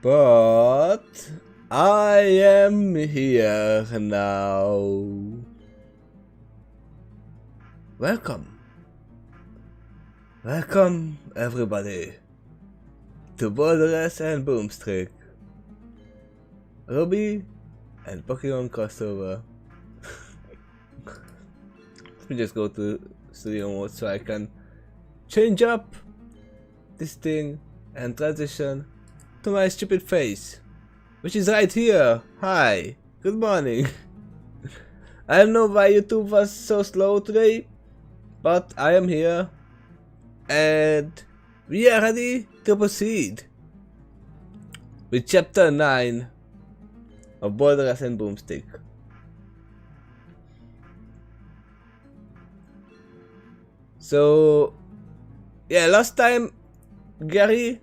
But I am here now. Welcome. Welcome everybody to Boldores and Boomsticks. RWBY and Pokemon crossover. Let me just go to studio mode so I can change up this thing and transition to my stupid face, which is right here. Hi, good morning. I don't know why YouTube was so slow today, but I am here and we are ready to proceed with chapter 9 of Boldores and Boomsticks. So yeah, last time Gary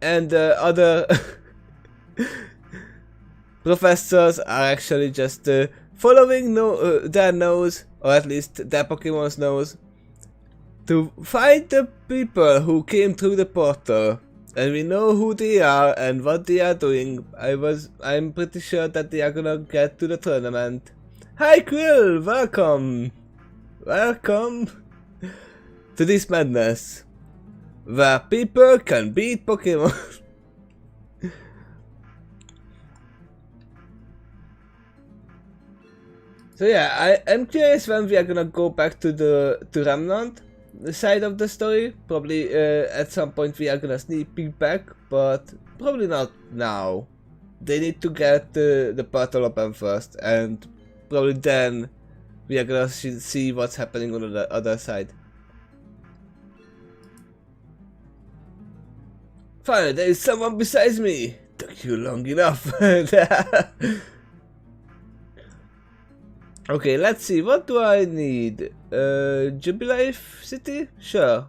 and the other professors are actually just following their nose, or at least their Pokemon's nose, to find the people who came through the portal, and we know who they are and what they are doing. I'm pretty sure that they are gonna get to the tournament. Hi Quill, welcome to this madness where people can beat Pokemon. So yeah, I'm curious when we are gonna go back to Remnant, the side of the story. Probably at some point we are gonna sneak peek back, but probably not now. They need to get the portal open first, and probably then we are gonna see what's happening on the other side. Finally, there is someone besides me. Took you long enough. Okay, let's see. What do I need? Jubilife City? Sure.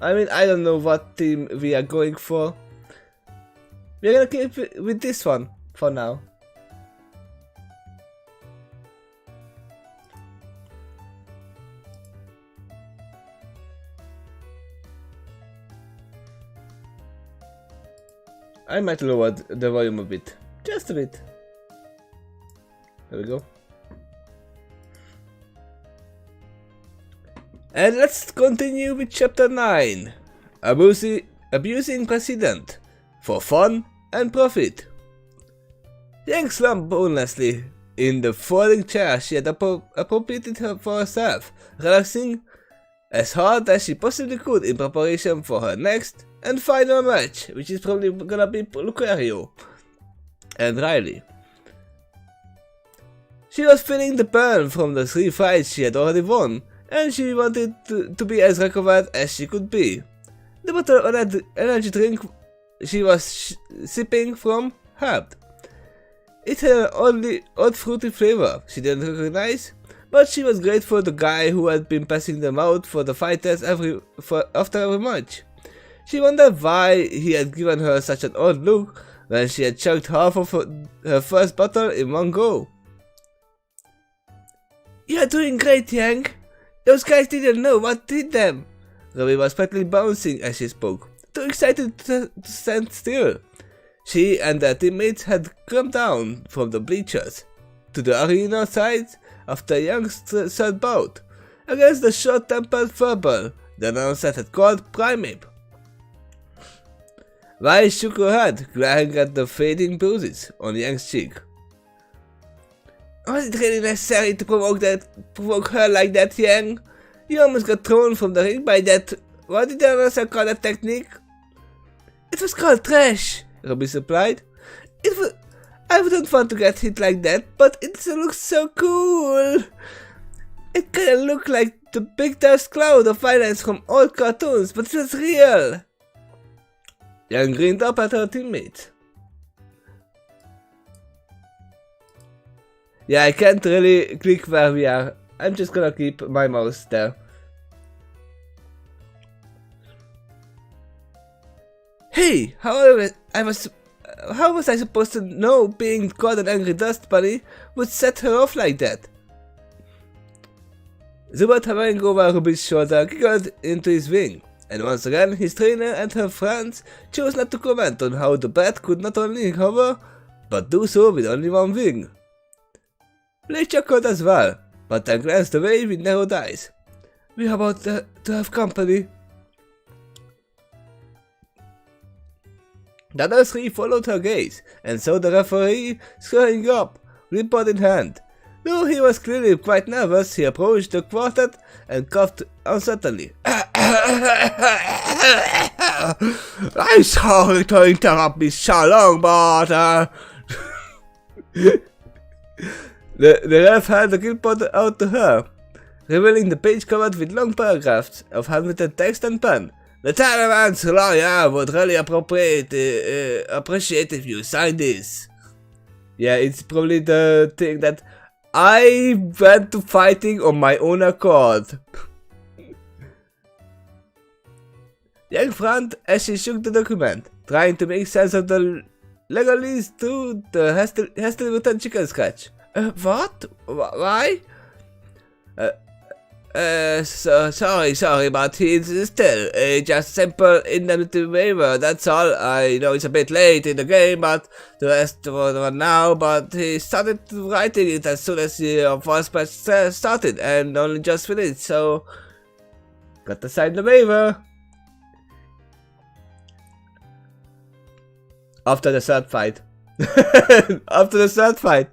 I mean, I don't know what team we are going for. We're gonna keep it with this one for now. I might lower the volume a bit. Just a bit. There we go. And let's continue with chapter 9. Abusing President for fun and profit. Yang slumped bonelessly in the folding chair she had appropriated for herself, relaxing as hard as she possibly could in preparation for her next and final match, which is probably gonna be Lucario and Riley. She was feeling the burn from the 3 fights she had already won, and she wanted to be as recovered as she could be. The bottle of energy drink she was sipping from helped. It had an odd fruity flavor she didn't recognize, but she was grateful to the guy who had been passing them out for the fighters after every match. She wondered why he had given her such an odd look when she had chugged half of her first bottle in one go. "You're doing great, Yang. Those guys didn't know what hit them." RWBY was practically bouncing as she spoke, too excited to stand still. She and their teammates had come down from the bleachers to the arena side after Yang's third bout against the short-tempered furball the announcer had called Primeape. Rai shook her head, glaring at the fading bruises on Yang's cheek. "Was it really necessary to provoke her like that, Yang? You almost got thrown from the ring by that. What did the announcer call that technique?" "It was called trash," RWBY supplied. I wouldn't want to get hit like that, but it looks so cool. It kinda looked like the big dust cloud of violence from old cartoons, but it was real." Yang grinned up at her teammate. Yeah, I can't really click where we are. I'm just gonna keep my mouse there. "Hey, how was I supposed to know being called an angry dust bunny would set her off like that?" The bird hovering over RWBY's shoulder giggled into his wing, and once again his trainer and her friends chose not to comment on how the bat could not only hover, but do so with only one wing. Blake chuckled as well, but then glanced away with narrowed eyes. "We're about to have company." The other three followed her gaze, and saw the referee scurrying up, clipboard in hand. Though he was clearly quite nervous, he approached the quartet and coughed uncertainly. "I'm sorry to interrupt me so long, but The ref held the clipboard out to her, revealing the page covered with long paragraphs of handwritten text and pen. "The tournament's lawyer would really appreciate if you signed this." Yeah, it's probably the thing that I went to fighting on my own accord. Yang frowned as she shook the document, trying to make sense of the legalese through the hastily written chicken scratch. What? Why? Sorry, but it's still just simple indemnity waiver, that's all. I know it's a bit late in the game, but the rest were now, but he started writing it as soon as the first match started, and only just finished, so got to sign the waiver. After the third fight. After the third fight.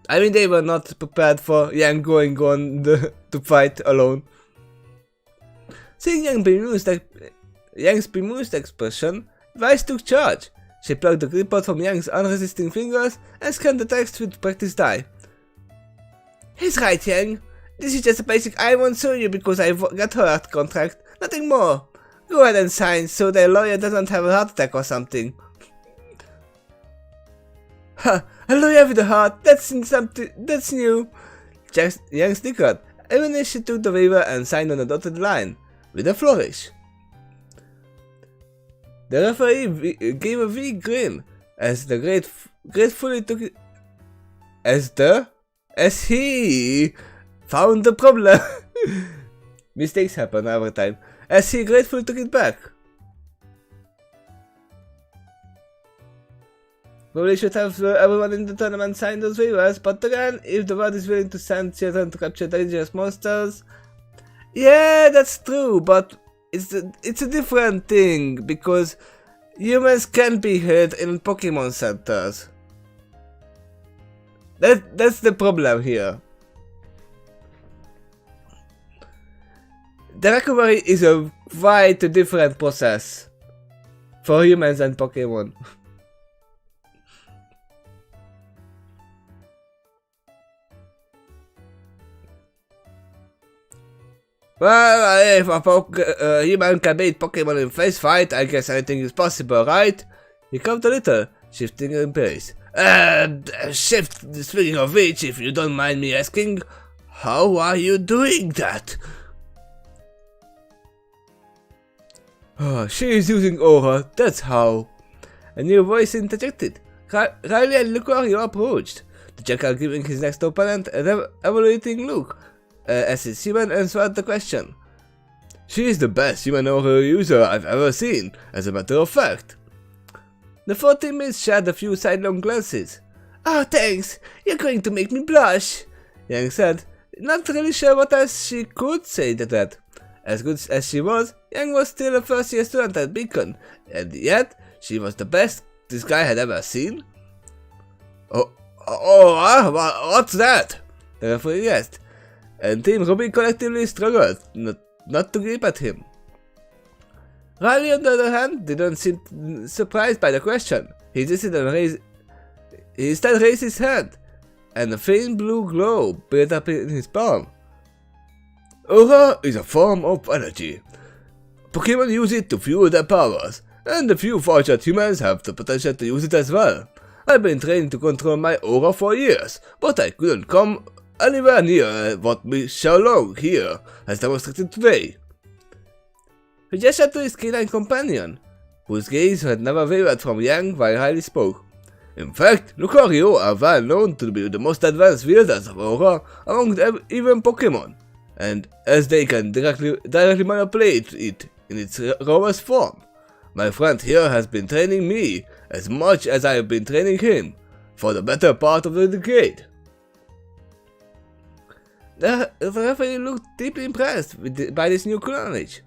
I mean, they were not prepared for Yang going on to fight alone. Seeing Yang's bemused expression, Vice took charge. She plucked the clipboard from Yang's unresisting fingers and scanned the text with practiced eye. "He's right, Yang. This is just a basic I won't sue you because I got her art contract. Nothing more. Go ahead and sign so their lawyer doesn't have a heart attack or something." "Ha! A lawyer with a heart, that's new." Yang snickered, even as she took the waiver and signed on the dotted line, with a flourish. The referee gave a weak grin, as the gratefully took it, as he found the problem. Mistakes happen every time, as he gratefully took it back. Probably should have everyone in the tournament sign those waivers, but again, if the world is willing to send children to capture dangerous monsters, yeah, that's true, but it's a different thing, because humans can be hurt in Pokemon centers. That's the problem here. The recovery is a quite different process for humans and Pokemon. Well, if a human can beat Pokemon in face fight, I guess anything is possible, right? He coughed a little, shifting in pace. Speaking of which, if you don't mind me asking, how are you doing that? Oh, she is using aura, that's how. A new voice interjected. Riley and Lucario approached, the Jackal giving his next opponent an evaluating look. As his human answered the question. She is the best human aura user I've ever seen, as a matter of fact. The 4 teammates shared a few sidelong glances. "Oh, thanks, you're going to make me blush," Yang said, not really sure what else she could say to that. As good as she was, Yang was still a first-year student at Beacon, and yet she was the best this guy had ever seen. What's that?" the referee asked. And Team RWBY collectively struggled not to grip at him. Riley, on the other hand, didn't seem surprised by the question. He instead raised his hand, and a faint blue glow built up in his palm. Aura is a form of energy. Pokemon use it to fuel their powers, and a few fortunate humans have the potential to use it as well. I've been training to control my aura for years, but I couldn't come anywhere near what Michelle Long here has demonstrated today. He gestured to his canine companion, whose gaze had never wavered from Yang while Riley spoke. In fact, Lucario are well known to be the most advanced wielders of Aura among even Pokemon, and as they can directly manipulate it in its rawest form. My friend here has been training me as much as I have been training him for the better part of the decade. The referee looked deeply impressed by this new knowledge.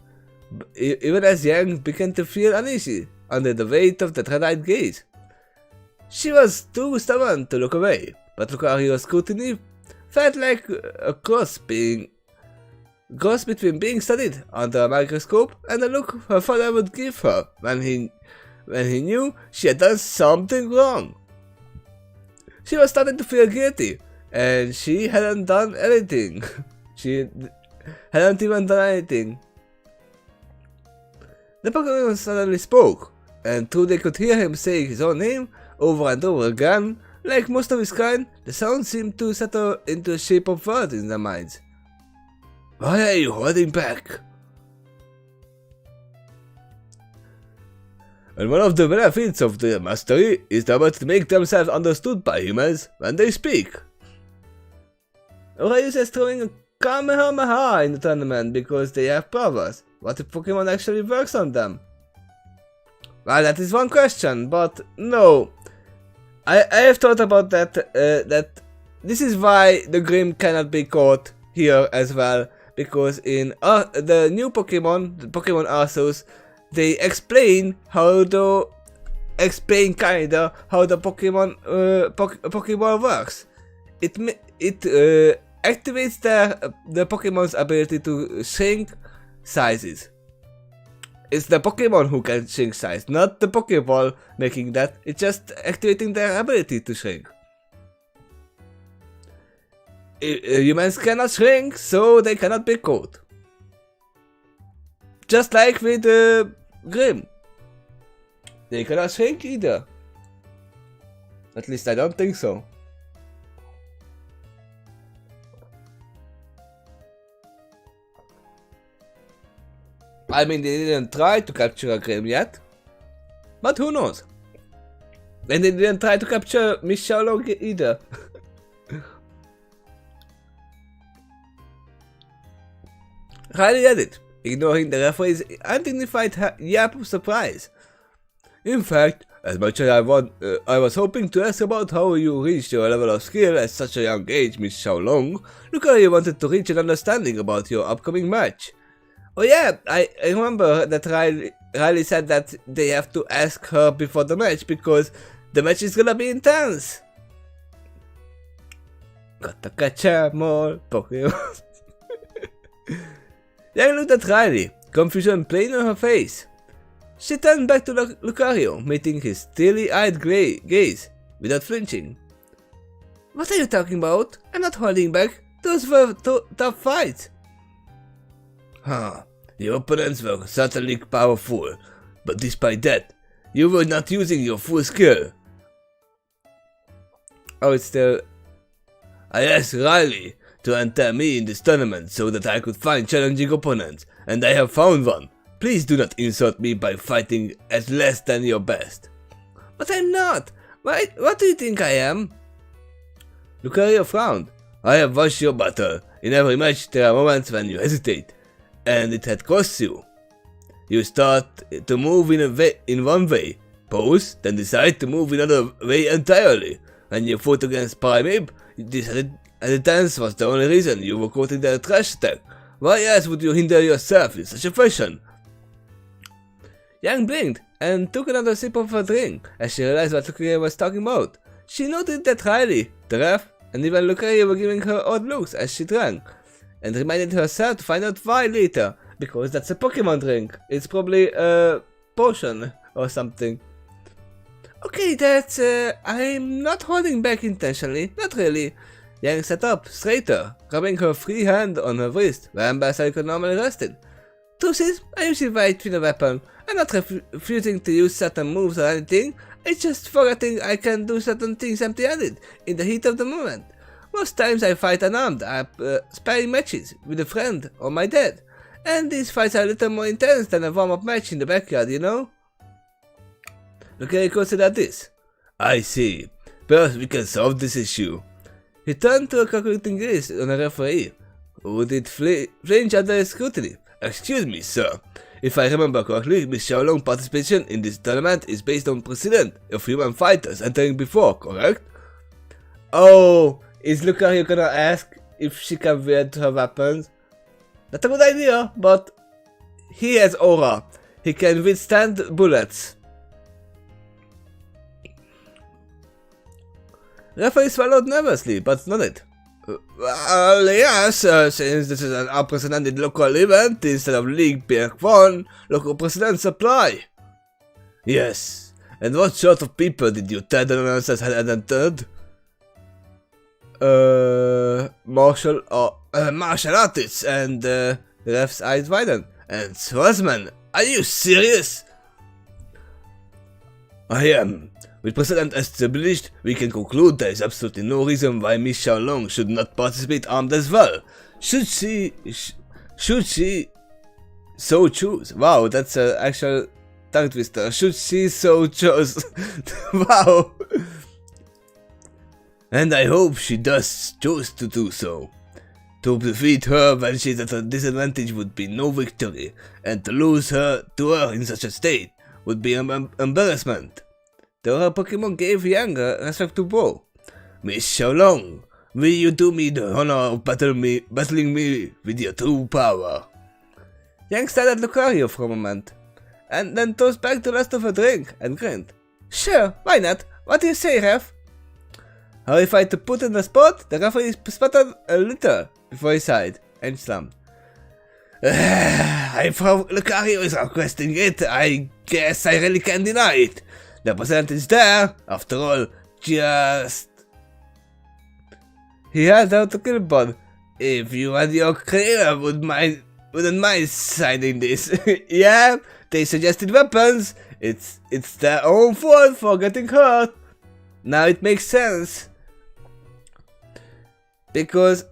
Even as Yang began to feel uneasy under the weight of the red-eyed gaze. She was too stubborn to look away, but Lucario's scrutiny felt like a cross between being studied under a microscope and the look her father would give her when he knew she had done something wrong. She was starting to feel guilty, and she hadn't done anything. She hadn't even done anything. The Pokemon suddenly spoke, and though they could hear him saying his own name over and over again, like most of his kind, the sound seemed to settle into a shape of words in their minds. Why are you holding back? And one of the benefits of the mastery is the ability to make themselves understood by humans when they speak. Aura uses throwing a Kamehameha in the tournament because they have powers. What if Pokemon actually works on them? Well, that is one question, but no. I have thought about that, that this is why the Grimm cannot be caught here as well, because in the new Pokemon, the Pokemon Arceus, they explain how the Pokemon works. It activates the Pokemon's ability to shrink sizes. It's the Pokemon who can shrink size, not the Pokeball making that. It's just activating their ability to shrink. Humans cannot shrink, so they cannot be caught. Just like with Grimm. They cannot shrink either. At least I don't think so. I mean, they didn't try to capture a Grimm yet. But who knows? And they didn't try to capture Miss Xiaolong either. Riley did it, ignoring the referee's undignified yap of surprise. In fact, as much as I was hoping to ask about how you reached your level of skill at such a young age, Miss Xiaolong, Lucario wanted to reach an understanding about your upcoming match. Oh yeah, I remember that Riley said that they have to ask her before the match because the match is gonna be intense. Gotta catch more Pokemon. Yang looked at Riley, confusion plain on her face. She turned back to Lucario, meeting his steely-eyed gaze, without flinching. What are you talking about? I'm not holding back. Those were tough fights. Huh, your opponents were certainly powerful, but despite that, you were not using your full skill. Oh, it's still... I asked Riley to enter me in this tournament so that I could find challenging opponents, and I have found one. Please do not insult me by fighting at less than your best. But I'm not! What do you think I am? Lucario frowned. I have watched your battle. In every match there are moments when you hesitate, and it had cost you. You start to move in one way, pose, then decide to move in another way entirely. When you fought against Primeape, this hesitance was the only reason you were caught in their trash attack. Why else would you hinder yourself in such a fashion? Yang blinked and took another sip of her drink as she realized what Lucario was talking about. She noted that Riley, the ref, and even Lucario were giving her odd looks as she drank, and reminded herself to find out why later, because that's a Pokemon drink. It's probably a potion or something. Okay, that's I'm not holding back intentionally, not really. Yang sat up, straighter, rubbing her free hand on her wrist, where Ambassador normally rested. Truth is, I usually fight with a weapon. I'm not refusing to use certain moves or anything, it's just forgetting I can do certain things empty-handed, in the heat of the moment. Most times I fight unarmed, sparring matches, with a friend or my dad, and these fights are a little more intense than a warm-up match in the backyard, you know? Lucario considered this. I see. Perhaps we can solve this issue. He turned to a calculating gaze on a referee, who did flinch under his scrutiny. Excuse me, sir. If I remember correctly, Miss Xiaolong's participation in this tournament is based on precedent of human fighters entering before, correct? Oh, is Lucario gonna ask if she can wield her weapons? Not a good idea, but he has aura. He can withstand bullets. Referee swallowed nervously, but nodded. Well, yes, since this is an unprecedented local event, instead of League being won, local precedents apply. Yes, and what sort of people did you tell the announcers had entered? Martial artists, and the ref's eyes widened. And swordsmen, are you serious? I am. With precedent established, we can conclude there is absolutely no reason why Miss Xiaolong should not participate armed as well. Should she so choose? Wow, that's an actual tongue twister. Should she so choose? Wow. And I hope she does choose to do so. To defeat her when she's at a disadvantage would be no victory, and to lose her to her in such a state would be an embarrassment. The Pokemon gave Yang a respectable. Miss Xiaolong, will you do me the honor of battling me with your true power? Yang stared at Lucario for a moment, and then tossed back the rest of her drink and grinned. Sure, why not? What do you say, ref? Horrified to put in the spot, the referee sputtered a little before he sighed and slumped. If Lucario is requesting it, I guess I really can't deny it. The percent is there, after all, just... He held out the clipboard. If you and your creator wouldn't mind signing this. Yeah, they suggested weapons. It's their own fault for getting hurt. Now it makes sense. Because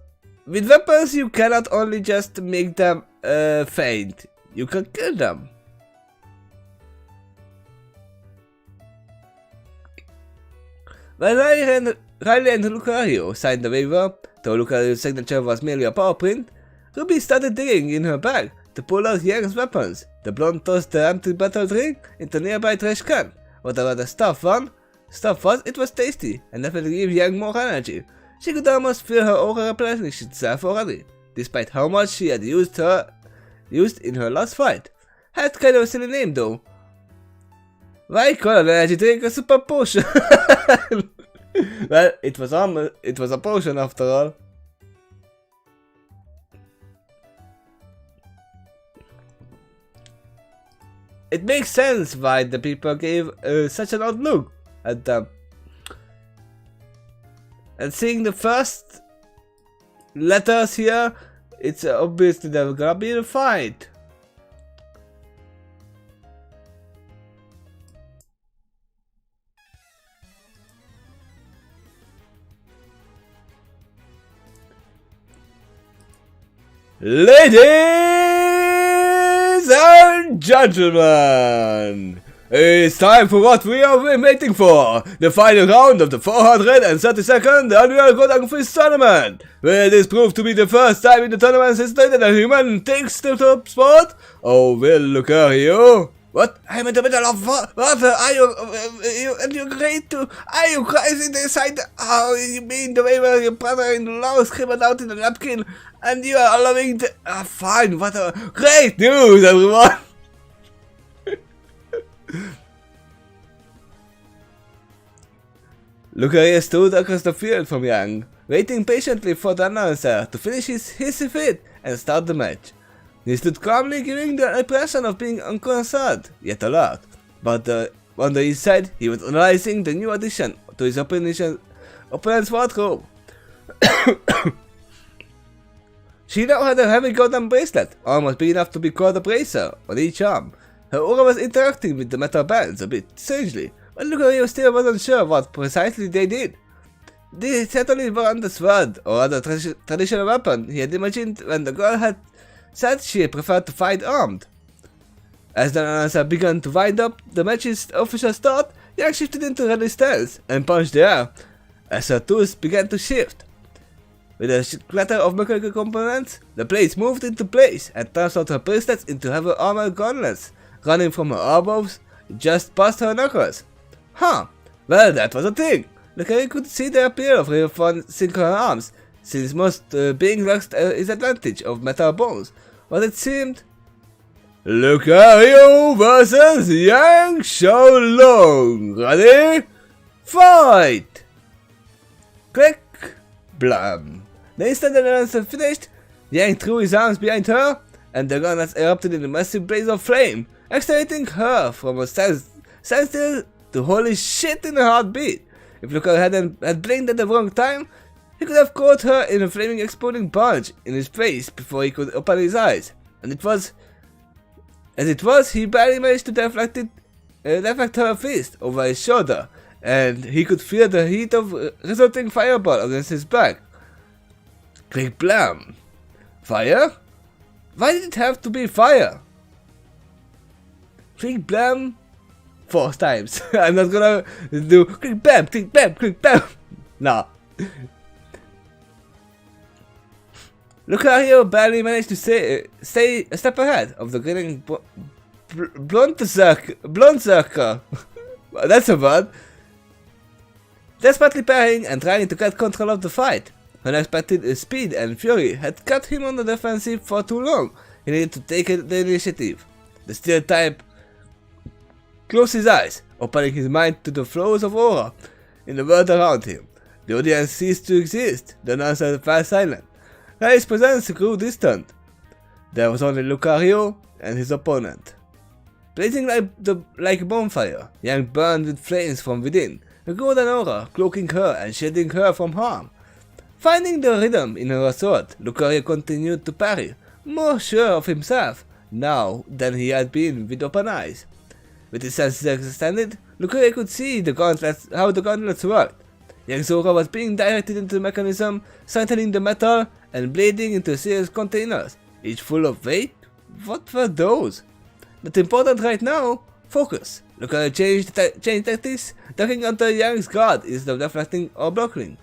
with weapons you cannot only just make them faint, you can kill them. When Riley and Lucario signed the waiver, though Lucario's signature was merely a power print, Ruby started digging in her bag to pull out Yang's weapons. The blonde tossed the empty battle drink into a nearby trash can. Whatever the stuff was, it was tasty and definitely gave Yang more energy. She could almost feel her aura replenish itself already, despite how much she had used in her last fight. Had kind of a silly name though. Why call an energy drink a super potion? Well, it was a potion after all. It makes sense why the people gave such an odd look at them. And seeing the first letters here, it's obviously they're gonna be in a fight. Ladies and gentlemen, it's time for what we have been waiting for, the final round of the 432nd annual Golden Fist Tournament. Will this prove to be the first time in the tournament's history that a human takes the top spot? Or will Lucario? What? I'm in the middle of water. Are you great to? Are you crazy? Decide? Oh, you mean the way where your brother-in-law scribbled out in the napkin, and you are allowing the? Fine. What a great news, everyone! Lucario stood across the field from Yang, waiting patiently for the announcer to finish his hissy fit and start the match. He stood calmly, giving the impression of being unconcerned, yet alert. But on the east side, he was analyzing the new addition to his opponent's wardrobe. She now had a heavy golden bracelet, almost big enough to be called a bracer, on each arm. Her aura was interacting with the metal bands a bit strangely, but Lucario still wasn't sure what precisely they did. They certainly weren't the sword or other traditional weapon he had imagined when the girl had said she preferred to fight armed. As the announcer began to wind up the match's official start, Yang shifted into ready stance and punched the air as her tools began to shift. With a clatter of mechanical components, the blades moved into place and transformed her bracelets into heavy armor gauntlets, running from her elbows just past her knuckles. Huh, well that was a thing. Lucario could see the appeal of reinforcing her arms, since most beings lost his advantage of metal bones, but it seemed... Lucario vs Yang Xiaolong. Ready? Fight! Click! Blam! The instant the dance had finished, Yang threw his arms behind her, and the gauntlets erupted in a massive blaze of flame, accelerating her from a standstill to holy shit in a heartbeat. If Lucario had blinked at the wrong time, he could have caught her in a flaming exploding punch in his face before he could open his eyes, and as it was, he barely managed to deflect her fist over his shoulder, and he could feel the heat of resulting fireball against his back. Click blam! Fire? Why did it have to be fire? Click blam 4 times. I'm not gonna do click bam, click bam, click bam. Nah. Lucario barely managed to stay a step ahead of the grinning Blondzerker. That's a word. Desperately parrying and trying to get control of the fight. Unexpected speed and fury had kept him on the defensive for too long. He needed to take the initiative. The steel type closed his eyes, opening his mind to the flows of aura in the world around him. The audience ceased to exist. The announcer fell silent. His presence grew distant. There was only Lucario and his opponent. Blazing like a bonfire, Yang burned with flames from within, a golden aura cloaking her and shielding her from harm. Finding the rhythm in her assault, Lucario continued to parry, more sure of himself now than he had been with open eyes. With his senses extended, Lucario could see how the gauntlets worked. Yang's aura was being directed into the mechanism, strengthening the metal and bleeding into sealed containers, each full of weight. What were those? Not important right now. Focus. Lucario changed tactics, ducking under Yang's guard instead of deflecting or blocking,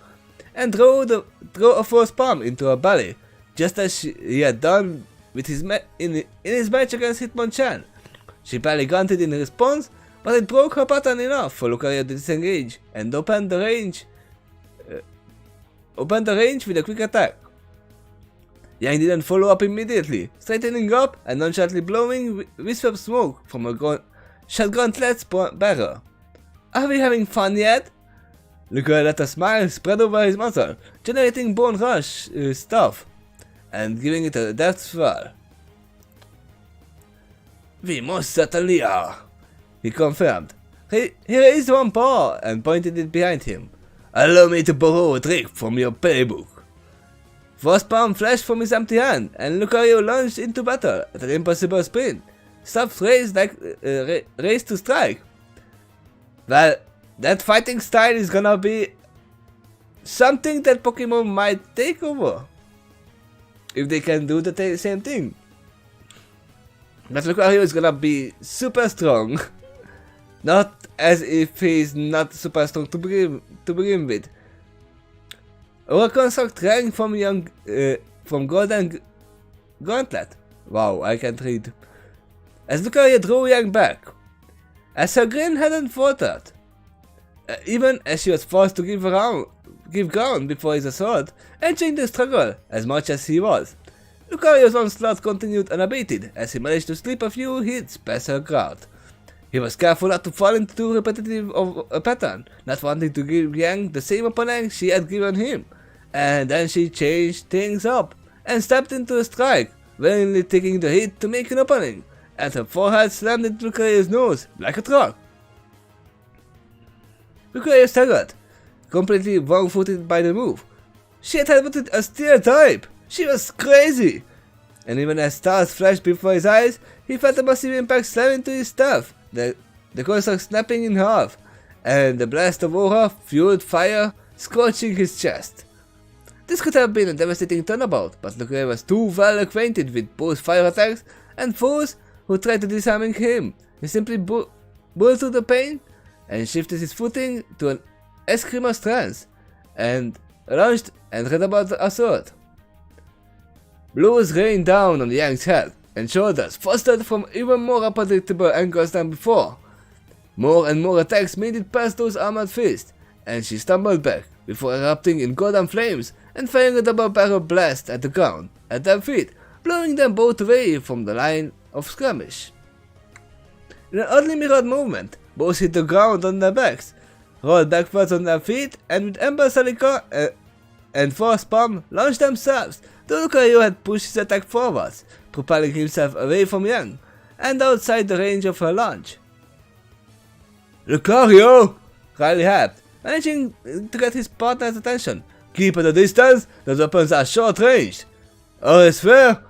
and throw a force palm into her belly, just as he had done with in his match against Hitmonchan. She barely grunted in response, but it broke her pattern enough for Lucario to disengage and open the range with a quick attack. Yang didn't follow up immediately, straightening up and nonchalantly blowing wisps of smoke from a shotgunlet's barrel. Are we having fun yet? Lucario let a smile spread over his muzzle, generating bone rush stuff and giving it a death swirl. We most certainly are, he confirmed. He raised one paw and pointed it behind him. Allow me to borrow a trick from your playbook. Force palm flashed from his empty hand, and Lucario lunged into battle at an impossible sprint, stuffed raised to strike. Well, that fighting style is gonna be something that Pokemon might take over, if they can do the same thing. But Lucario is gonna be super strong. Not as if he's not super strong to begin with. Our construct rang from Golden Gauntlet. Wow, I can't read. As Lucario drew Yang back, as her grin hadn't faltered, even as she was forced to give ground before his assault, entering the struggle as much as he was. Lucario's onslaught continued unabated as he managed to slip a few hits past her guard. He was careful not to fall into too repetitive of a pattern, not wanting to give Yang the same opening she had given him. And then she changed things up and stepped into a strike, willingly taking the hit to make an opening, and her forehead slammed into Lucario's nose like a truck. Lucario staggered, completely wrong-footed by the move. She had helmeted a steel type! She was crazy! And even as stars flashed before his eyes, he felt a massive impact slam into his staff, the construct snapping in half, and the blast of aura fueled fire scorching his chest. This could have been a devastating turnabout, but Lucario was too well acquainted with both fire attacks and foes who tried to disarm him. He simply bore through the pain and shifted his footing to an Eskimo trance, and launched and read about the assault. Blows rained down on Yang's head and shoulders, fostered from even more unpredictable angles than before. More and more attacks made it past those armored fists, and she stumbled back before erupting in golden flames and firing a double-barrel blast at the ground at their feet, blowing them both away from the line of skirmish. In an oddly mirrored movement, both hit the ground on their backs, rolled backwards on their feet, and with Ember Celica and Force Bomb launched themselves. The Lucario had pushed his attack forwards, propelling himself away from Yang, and outside the range of her launch. "Lucario!" Riley helped, managing to get his partner's attention. "Keep at a distance, those weapons are short-ranged. All is fair,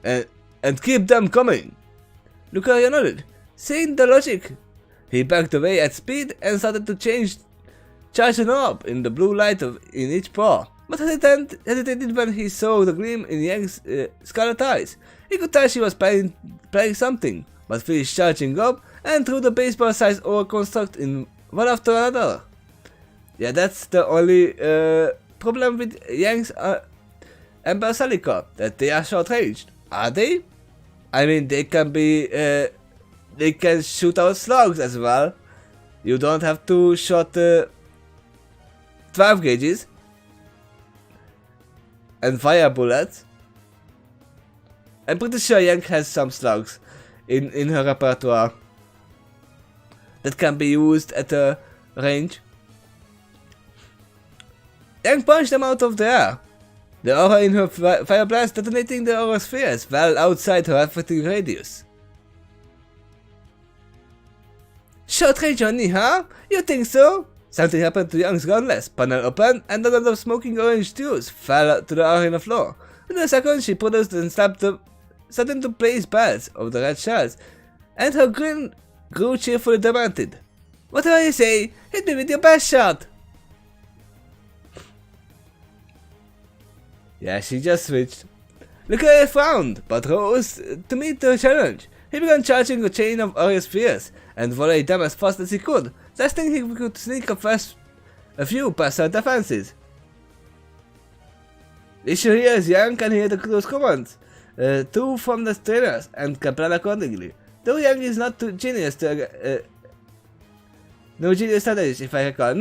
and keep them coming." Lucario nodded, seeing the logic. He backed away at speed and started to charge an orb in the blue light in each paw, but hesitated when he saw the gleam in Yang's scarlet eyes. He could tell she was planning something, but finished charging up and threw the baseball-sized orb construct in one after another. Yeah, that's the only problem with Yang's Ember Celica, that they are short-ranged. Are they? I mean, they can be, they can shoot out slugs as well. You don't have to shoot 12 gauges and fire bullets. I'm pretty sure Yang has some slugs in her repertoire that can be used at a range. Yang punched them out of the air, the aura in her fire blast detonating the aura spheres well outside her affecting radius. "Short range only, huh? You think so?" Something happened to Young's gunless, panel opened, and a lot of smoking orange juice fell to the arena floor. In a second, she produced and slapped into place bells of the red shells, and her grin grew cheerfully demanded. "Whatever you say, hit me with your best shot!" Yeah, she just switched. Lucario frowned, but rose to meet the challenge. He began charging a chain of aura spheres, and volleyed them as fast as he could, testing if he could sneak a few past her defenses. The issue here is Yang can hear those commands, too, from the trainers, and can plan accordingly. Though Yang is not too genius no genius strategist, if I recall.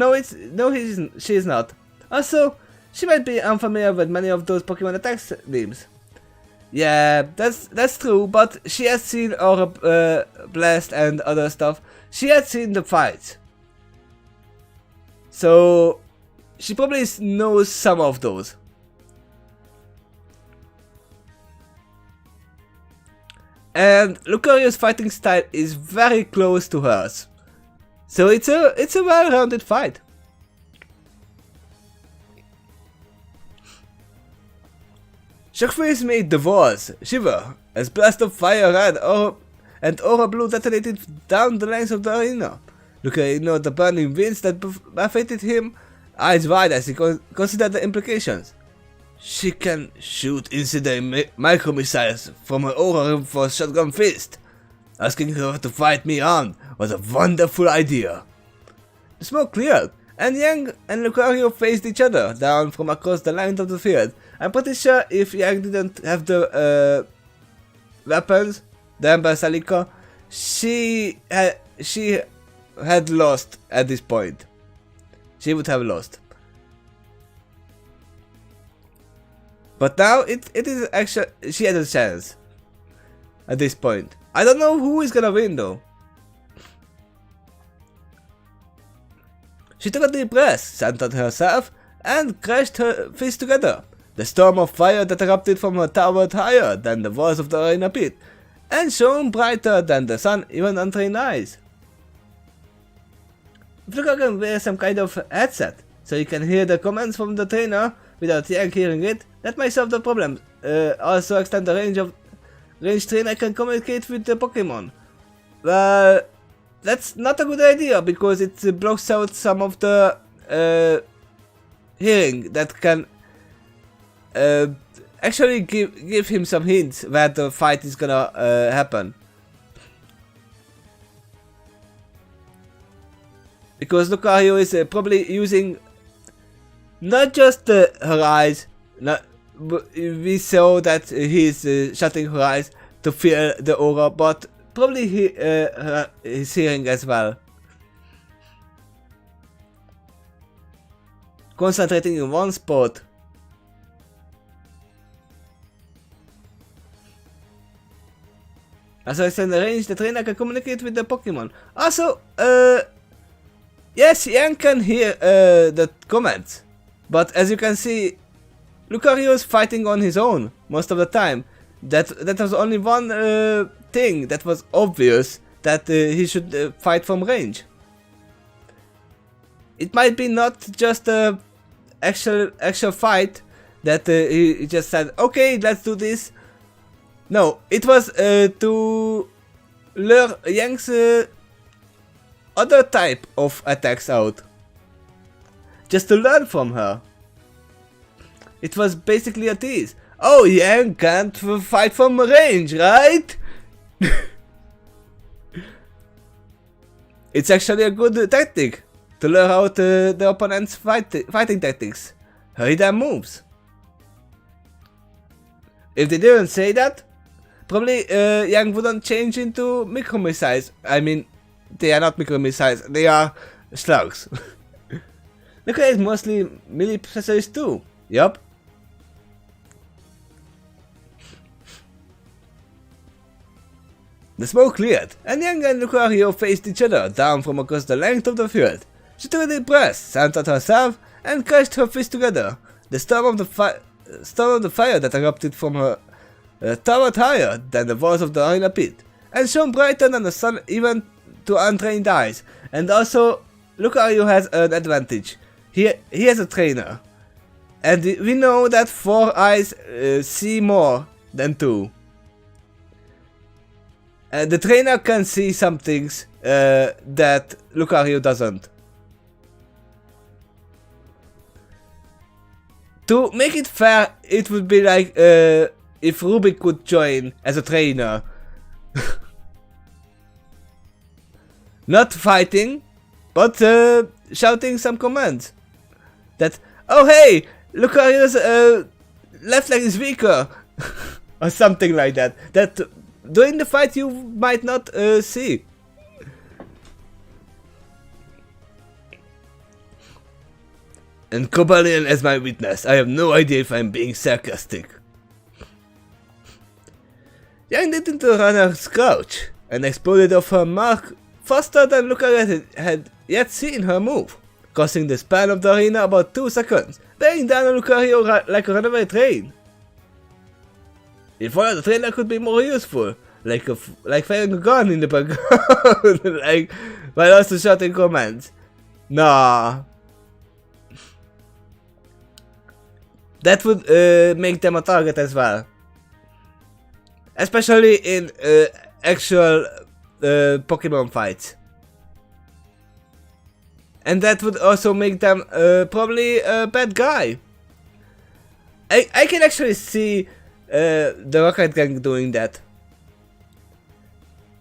She is not. Also, she might be unfamiliar with many of those Pokemon attacks names. Yeah, that's true, but she has seen Aura Blast and other stuff. She had seen the fights. So, she probably knows some of those. And Lucario's fighting style is very close to hers. So it's a well-rounded fight. Shockwaves made the walls shiver as blast of fire red and aura blue detonated down the length of the arena. Lucario ignored the burning winds that buffeted him, eyes wide as he considered the implications. She can shoot incident micro missiles from her aura-reinforced shotgun fist. Asking her to fight me on was a wonderful idea. The smoke cleared, and Yang and Lucario faced each other down from across the length of the field. I'm pretty sure if Yang didn't have the weapons, the Ember Celica, she had lost at this point. She would have lost. But now it is actually, she has a chance at this point. I don't know who is gonna win though. She took a deep breath, centered herself, and crashed her fists together. The storm of fire that erupted from her towered higher than the walls of the arena pit, and shone brighter than the sun even on trained eyes. If Luca can wear some kind of headset, so you can hear the commands from the trainer without Yang hearing it, that might solve the problem. Also extend the range trainer can communicate with the Pokemon. Well, that's not a good idea because it blocks out some of the hearing that can actually give him some hints where the fight is gonna happen. because Lucario is probably using not just her eyes, we saw that he's shutting her eyes to feel the aura, but probably his hearing as well. Concentrating in one spot. As I said, in the range, the trainer can communicate with the Pokemon. Also, yes, Yang can hear the comments, but as you can see, Lucario is fighting on his own most of the time. That was only one thing that was obvious, that he should fight from range. It might be not just a actual fight that he just said, okay, let's do this. No, it was to lure Yang's other type of attacks out. Just to learn from her. It was basically a tease. Oh, Yang can't fight from range, right? It's actually a good tactic to lure out the opponent's fighting tactics. Hurry their moves. If they didn't say that, probably Yang wouldn't change into micro missiles. I mean, they are not micro missiles, they are slugs. Lucario is mostly melee specialist too. Yup. The smoke cleared, and Yang and Lucario faced each other down from across the length of the field. She took a deep breath, centered herself, and crushed her fists together. The storm of the fire that erupted from her towered higher than the walls of the arena pit, and shone brighter than the sun even to untrained eyes. And also, Lucario has an advantage. He has a trainer. And we know that 4 eyes see more than 2. The trainer can see some things that Lucario doesn't. To make it fair, it would be like if RWBY could join as a trainer. Not fighting, but shouting some commands. That, oh hey, Lucario's left leg is weaker. Or something like that. That during the fight you might not see. And Cobalion as my witness. I have no idea if I'm being sarcastic. Yang did into a runner's crouch and exploded off her mark faster than Lucario had yet seen her move, crossing the span of the arena about 2 seconds, bearing down on Lucario like a runaway train. If one of the trainer could be more useful, like firing a gun in the background, like while also shouting commands. Nah. That would make them a target as well. Especially in actual Pokemon fights. And that would also make them probably a bad guy. I can actually see the Rocket Gang doing that.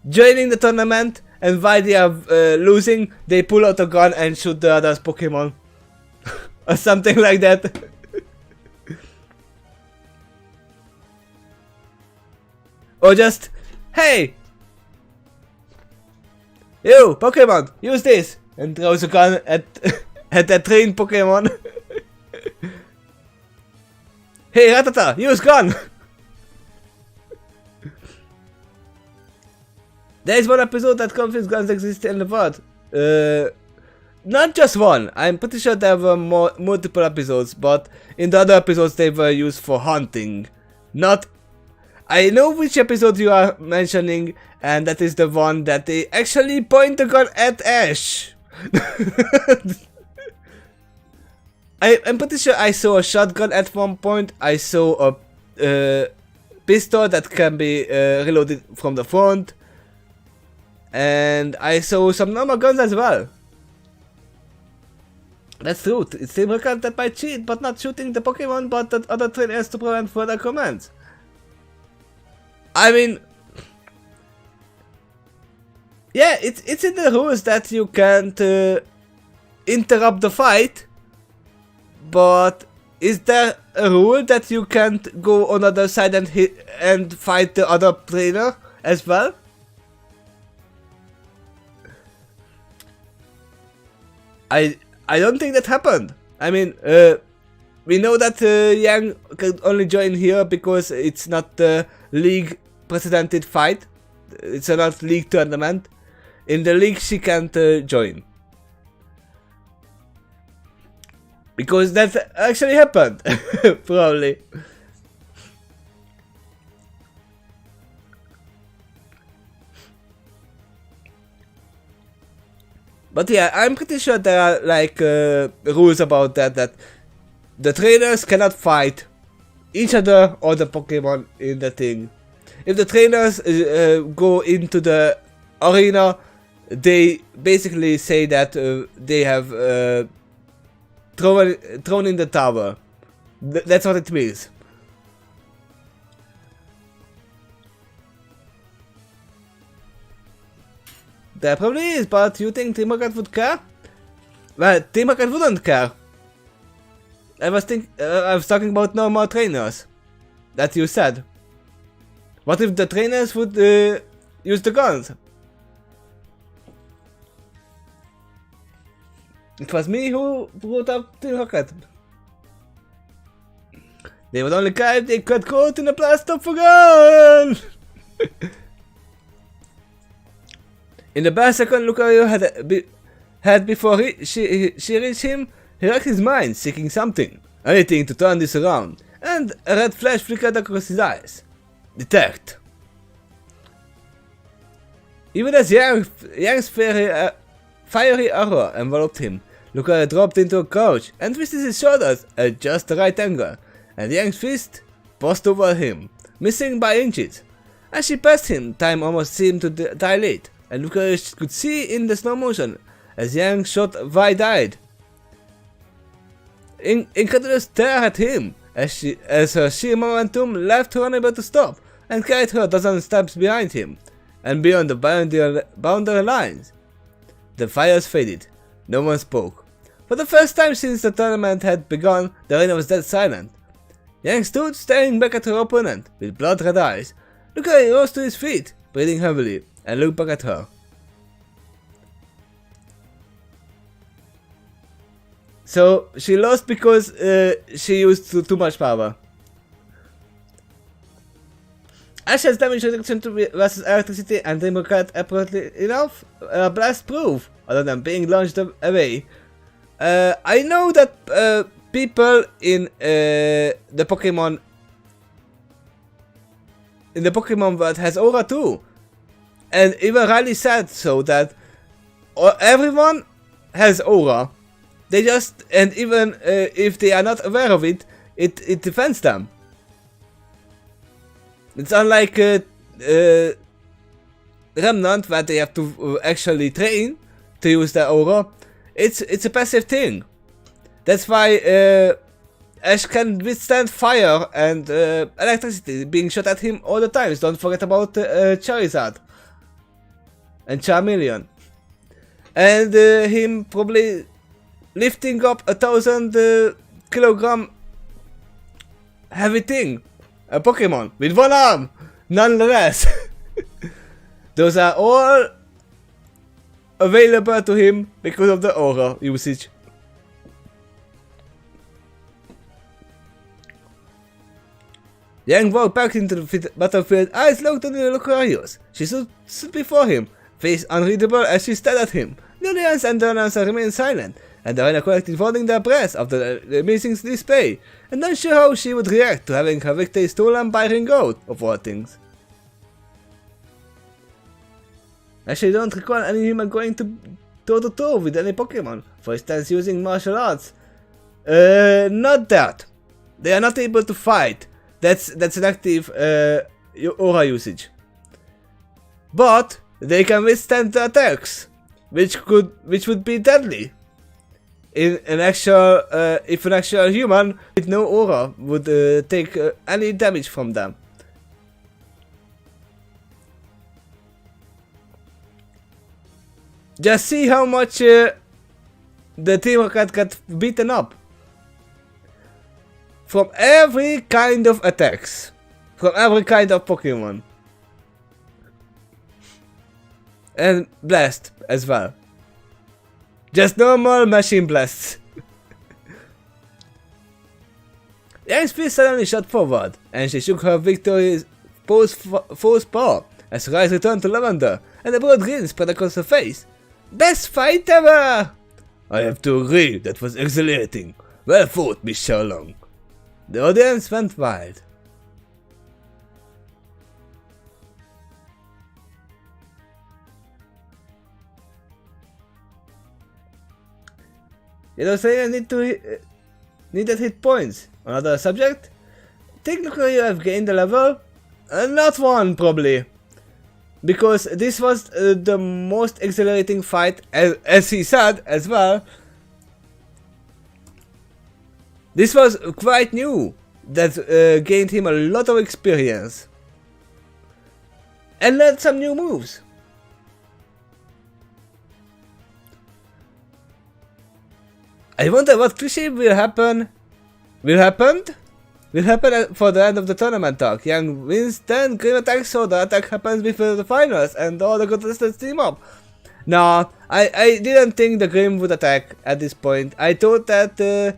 Joining the tournament, and while they are losing, they pull out a gun and shoot the other's Pokemon. Or something like that. Or just, hey! You, Pokemon, use this! And throws a gun at that trained Pokemon. Hey, Ratata, use gun! There is one episode that confused guns exist in the world. Not just one. I'm pretty sure there were multiple episodes, but in the other episodes they were used for hunting. Not... I know which episode you are mentioning, and that is the one that they actually point the gun at Ash. I'm pretty sure I saw a shotgun at one point. I saw a pistol that can be reloaded from the front. And I saw some normal guns as well. That's true. It's still recounted by cheat, but not shooting the Pokemon, but the other trainers to prevent further commands. I mean, yeah, it's in the rules that you can't interrupt the fight, but is there a rule that you can't go on the other side and hit and fight the other trainer as well? I don't think that happened. I mean, we know that Yang can only join here because it's not the league precedented fight. It's not league tournament. In the league she can't join. Because that actually happened. Probably. But yeah, I'm pretty sure there are like rules about that the trainers cannot fight each other or the Pokemon in the thing. If the trainers go into the arena, they basically say that they have thrown in the tower. That's what it means. There probably is, but you think Team Rocket would care? Well, Team Rocket wouldn't care. I was talking about normal trainers. That you said. What if the trainers would use the guns? It was me who brought up Team Rocket. They would only care if they got caught in a blast of a gun! In the best second Lucario had before she reached him, he racked his mind, seeking something, anything to turn this around, and a red flash flickered across his eyes. Detect. Even as Yang's fiery aura enveloped him, Lucario dropped into a crouch and twisted his shoulders at just the right angle, and Yang's fist passed over him, missing by inches. As she passed him, time almost seemed to dilate, and Lucario could see in the slow motion as Yang shot wide-eyed. Incredulous stare at him as her sheer momentum left her unable to stop and carried her a dozen steps behind him and beyond the boundary lines. The fires faded. No one spoke. For the first time since the tournament had begun, the arena was dead silent. Yang stood staring back at her opponent with blood-red eyes. Lucario rose to his feet, breathing heavily, and looked back at her. So she lost because she used too much power. Ash's damage reduction versus electricity and Team Rocket apparently enough blast proof, other than being launched away. I know that people in the Pokemon world has aura too, and even Riley said so that everyone has aura. They just, and even if they are not aware of it, it defends them. It's unlike Remnant, where they have to actually train to use their aura. It's a passive thing. That's why Ash can withstand fire and electricity being shot at him all the time. Don't forget about Charizard and Charmeleon, and him probably lifting up 1,000 kilogram heavy thing, a Pokemon with one arm, nonetheless. Those are all available to him because of the aura usage. Yang walked back into the battlefield, eyes locked on the Lucario's. She stood before him, face unreadable as she stared at him. Lillian's and Darwin's remained silent, and the arena collected holding their breath after the amazing display, and unsure how she would react to having her victory stolen by Ringo, of all things. Actually, don't recall any human going to toe-to-toe with any Pokemon, for instance using martial arts. Not that. They are not able to fight. That's an active aura usage. But they can withstand the attacks, which would be deadly. If an actual human with no aura would take any damage from them. Just see how much the Team Rocket got beaten up. From every kind of attacks. From every kind of Pokemon. And blast as well. Just normal machine blasts. Yang's fist suddenly shot forward, and she shook her victory's false paw as her eyes returned to Lavender, and a broad grin spread across her face. Best fight ever! I have to agree, that was exhilarating. Well fought, Miss Sherlong. The audience went wild. You don't say I needed hit points. Another subject? Technically you have gained a level? Not one, probably. Because this was the most exhilarating fight, as he said as well. This was quite new. That gained him a lot of experience. And learned some new moves. I wonder what cliché will happen for the end of the tournament talk. Yang wins 10 Grim attacks, so the attack happens before the finals and all the contestants team up. No, I didn't think the Grim would attack at this point. I thought that the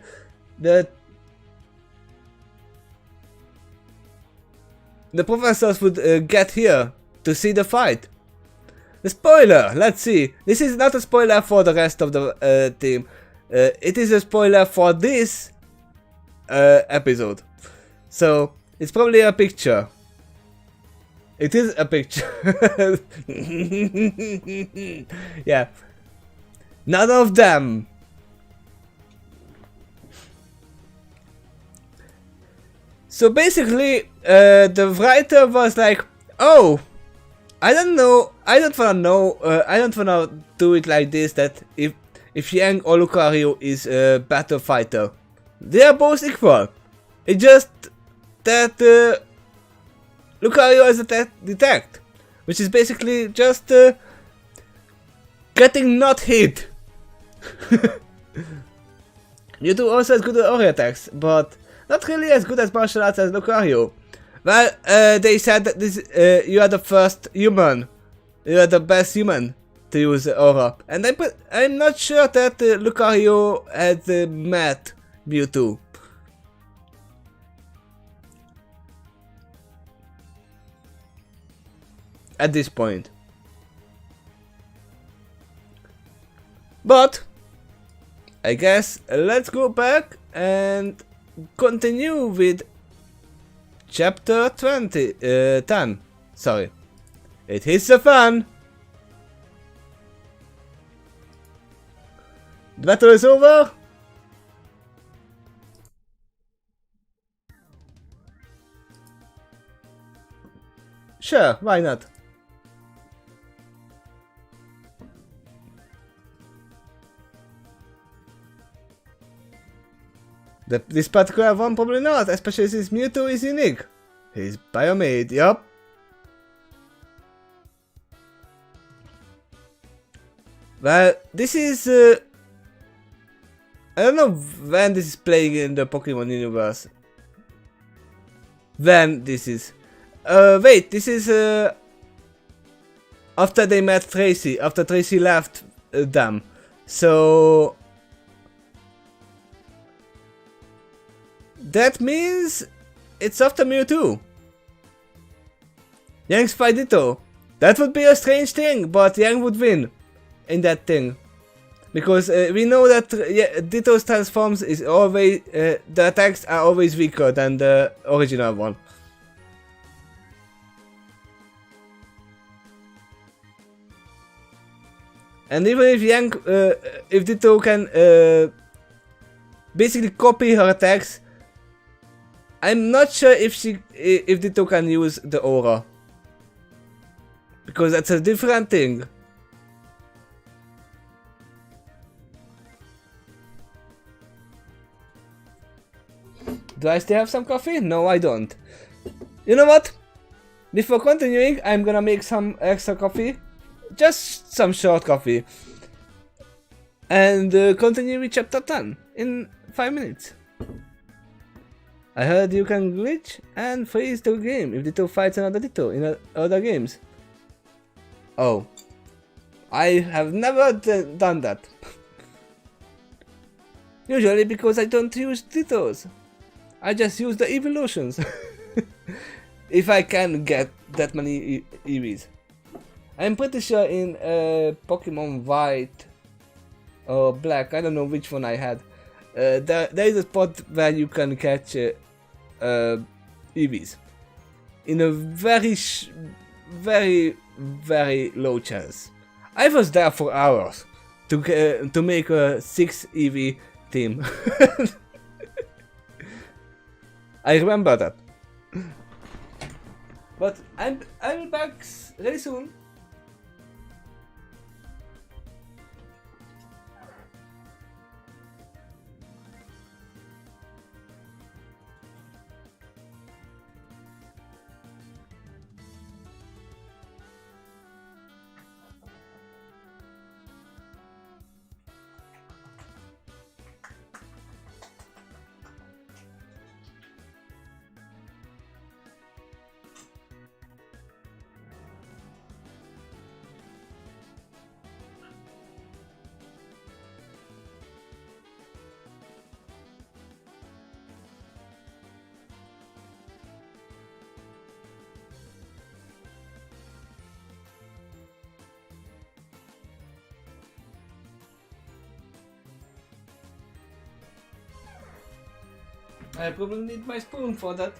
professors would get here to see the fight. The spoiler, let's see. This is not a spoiler for the rest of the team. It is a spoiler for this episode. So, it's probably a picture. It is a picture. Yeah. None of them. So basically, the writer was like, oh, I don't know, I don't wanna do it like this, that if Yang or Lucario is a better fighter. They are both equal. It's just that Lucario has a detect, which is basically just getting not hit. Mewtwo also has good aura attacks, but not really as good as martial arts as Lucario. Well, they said that this you are the first human. You are the best human to use aura, and I'm not sure that Lucario had met Mewtwo. At this point. But I guess let's go back and continue with chapter 10. Sorry. It hits the fan. The battle is over. Sure, why not? This particular one probably not, especially since Mewtwo is unique. He's biomade, yup. Well, this is I don't know when this is playing in the Pokemon universe. When this is. Wait, this is after they met Tracy, after Tracy left them. So that means it's after Mewtwo. Yang's fight Ditto. That would be a strange thing, but Yang would win in that thing. Because we know that Ditto's transforms is always, the attacks are always weaker than the original one. And even if if Ditto can basically copy her attacks, I'm not sure if Ditto can use the aura. Because that's a different thing. Do I still have some coffee? No, I don't. You know what? Before continuing, I'm gonna make some extra coffee. Just some short coffee. and continue with chapter 10 in 5 minutes. I heard you can glitch and freeze the game if the two fights another Ditto in other games. Oh. I have never done that. Usually because I don't use Dittos. I just use the evolutions. If I can get that many EVs. I'm pretty sure in Pokemon White or Black, I don't know which one I had. There is a spot where you can catch EVs. In a very low chance. I was there for hours to make a 6 EV team. I remember that. But I'll be back really soon. I probably need my spoon for that.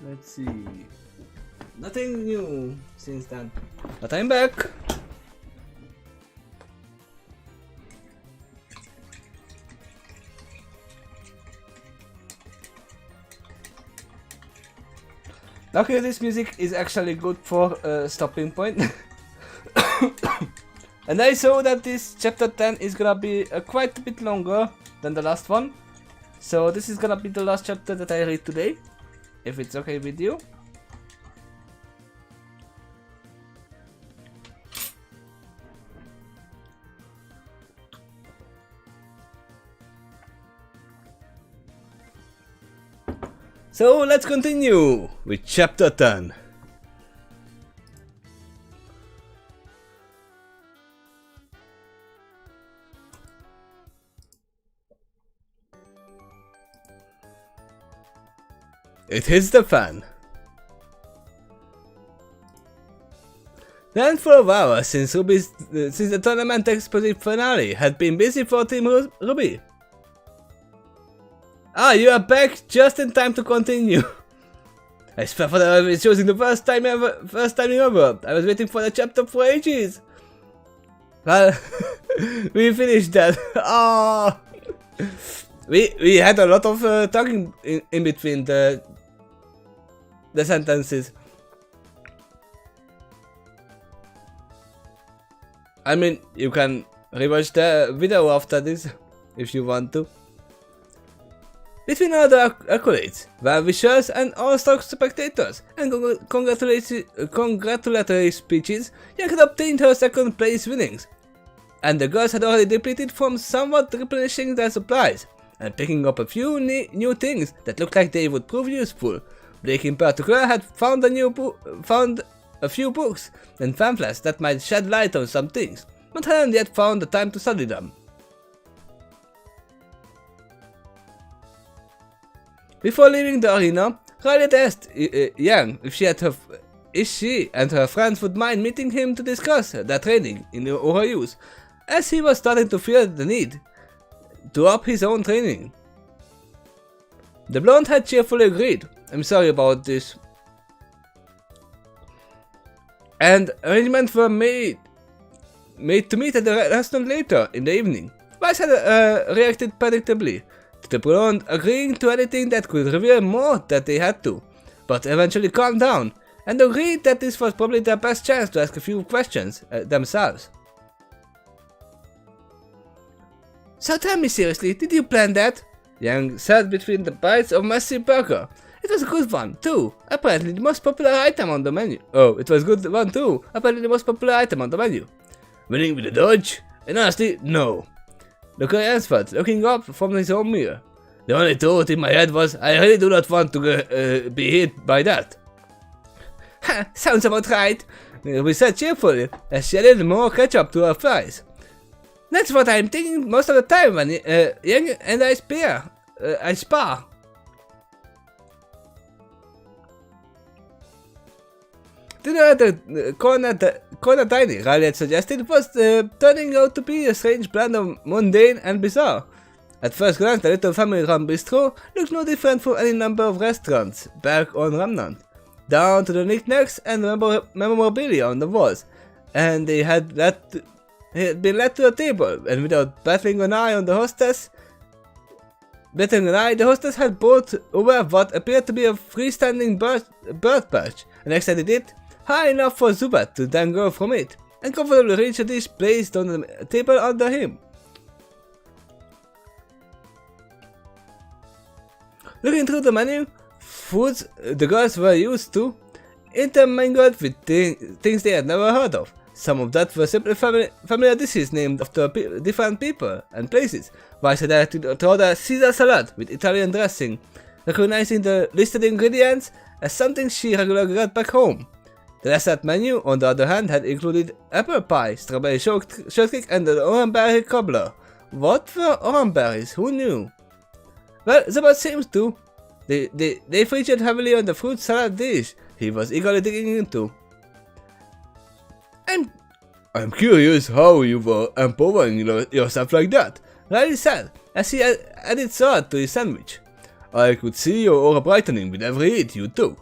Let's see. Nothing new since then. But I'm back. Luckily this music is actually good for a stopping point. And I saw that this chapter 10 is gonna be quite a bit longer than the last one. So this is gonna be the last chapter that I read today, if it's okay with you. So let's continue with chapter 10. It hits the fan. The handful of hours since the tournament explosive finale had been busy for Team RWBY. Ah, you are back just in time to continue. I swear for I was choosing the first time ever. I was waiting for the chapter for ages. Well, we finished that. Ah, we had a lot of talking in between the sentences. I mean, you can rewatch the video after this if you want to. Between other accolades, well-wishers and all-star spectators, and congratulatory speeches, Yang had obtained her second place winnings. And the girls had already depleted from somewhat replenishing their supplies, and picking up a few new things that looked like they would prove useful. Blake in particular had found a few books and pamphlets that might shed light on some things, but hadn't yet found the time to study them. Before leaving the arena, Riley asked Yang if she and her friends would mind meeting him to discuss their training in her use, as he was starting to feel the need to up his own training. The blonde had cheerfully agreed. I'm sorry about this. And arrangements were made to meet at the restaurant later in the evening. Vice had reacted predictably to the blonde agreeing to anything that could reveal more that they had to, but eventually calmed down and agreed that this was probably their best chance to ask a few questions themselves. So tell me seriously, did you plan that? Yang sat between the bites of massive burger. It was a good one, too. Apparently the most popular item on the menu. Oh, it was a good one, too. Apparently the most popular item on the menu. Winning with a dodge? And honestly, no. The guy answered, looking up from his own mirror. The only thought in my head was, I really do not want to be hit by that. Ha, sounds about right. We said cheerfully, as she added more ketchup to her fries. That's what I'm thinking most of the time when Yang and I spar. Dinner at the corner dining, Riley had suggested, was turning out to be a strange blend of mundane and bizarre. At first glance, the little family-run bistro looked no different from any number of restaurants back on Remnant, down to the knickknacks and memorabilia on the walls, and they had been led to a table, and without batting an eye on the hostess, the hostess had brought over what appeared to be a freestanding bird perch, and extended it high enough for Zubat to dangle from it, and comfortably reach a dish placed on the table under him. Looking through the menu, foods the girls were used to, intermingled with things they had never heard of. Some of that were simply familiar dishes named after different people and places. Vice had directed to order Caesar salad with Italian dressing, recognizing the listed ingredients as something she regularly got back home. The restaurant menu, on the other hand, had included apple pie, strawberry shortcake, and an orangeberry cobbler. What were orangeberries? Who knew? Well, Zubat seems to. They featured heavily on the fruit salad dish he was eagerly digging into. I'm curious how you were empowering yourself like that, Riley said, as he added salt to his sandwich. I could see your aura brightening with every hit you took.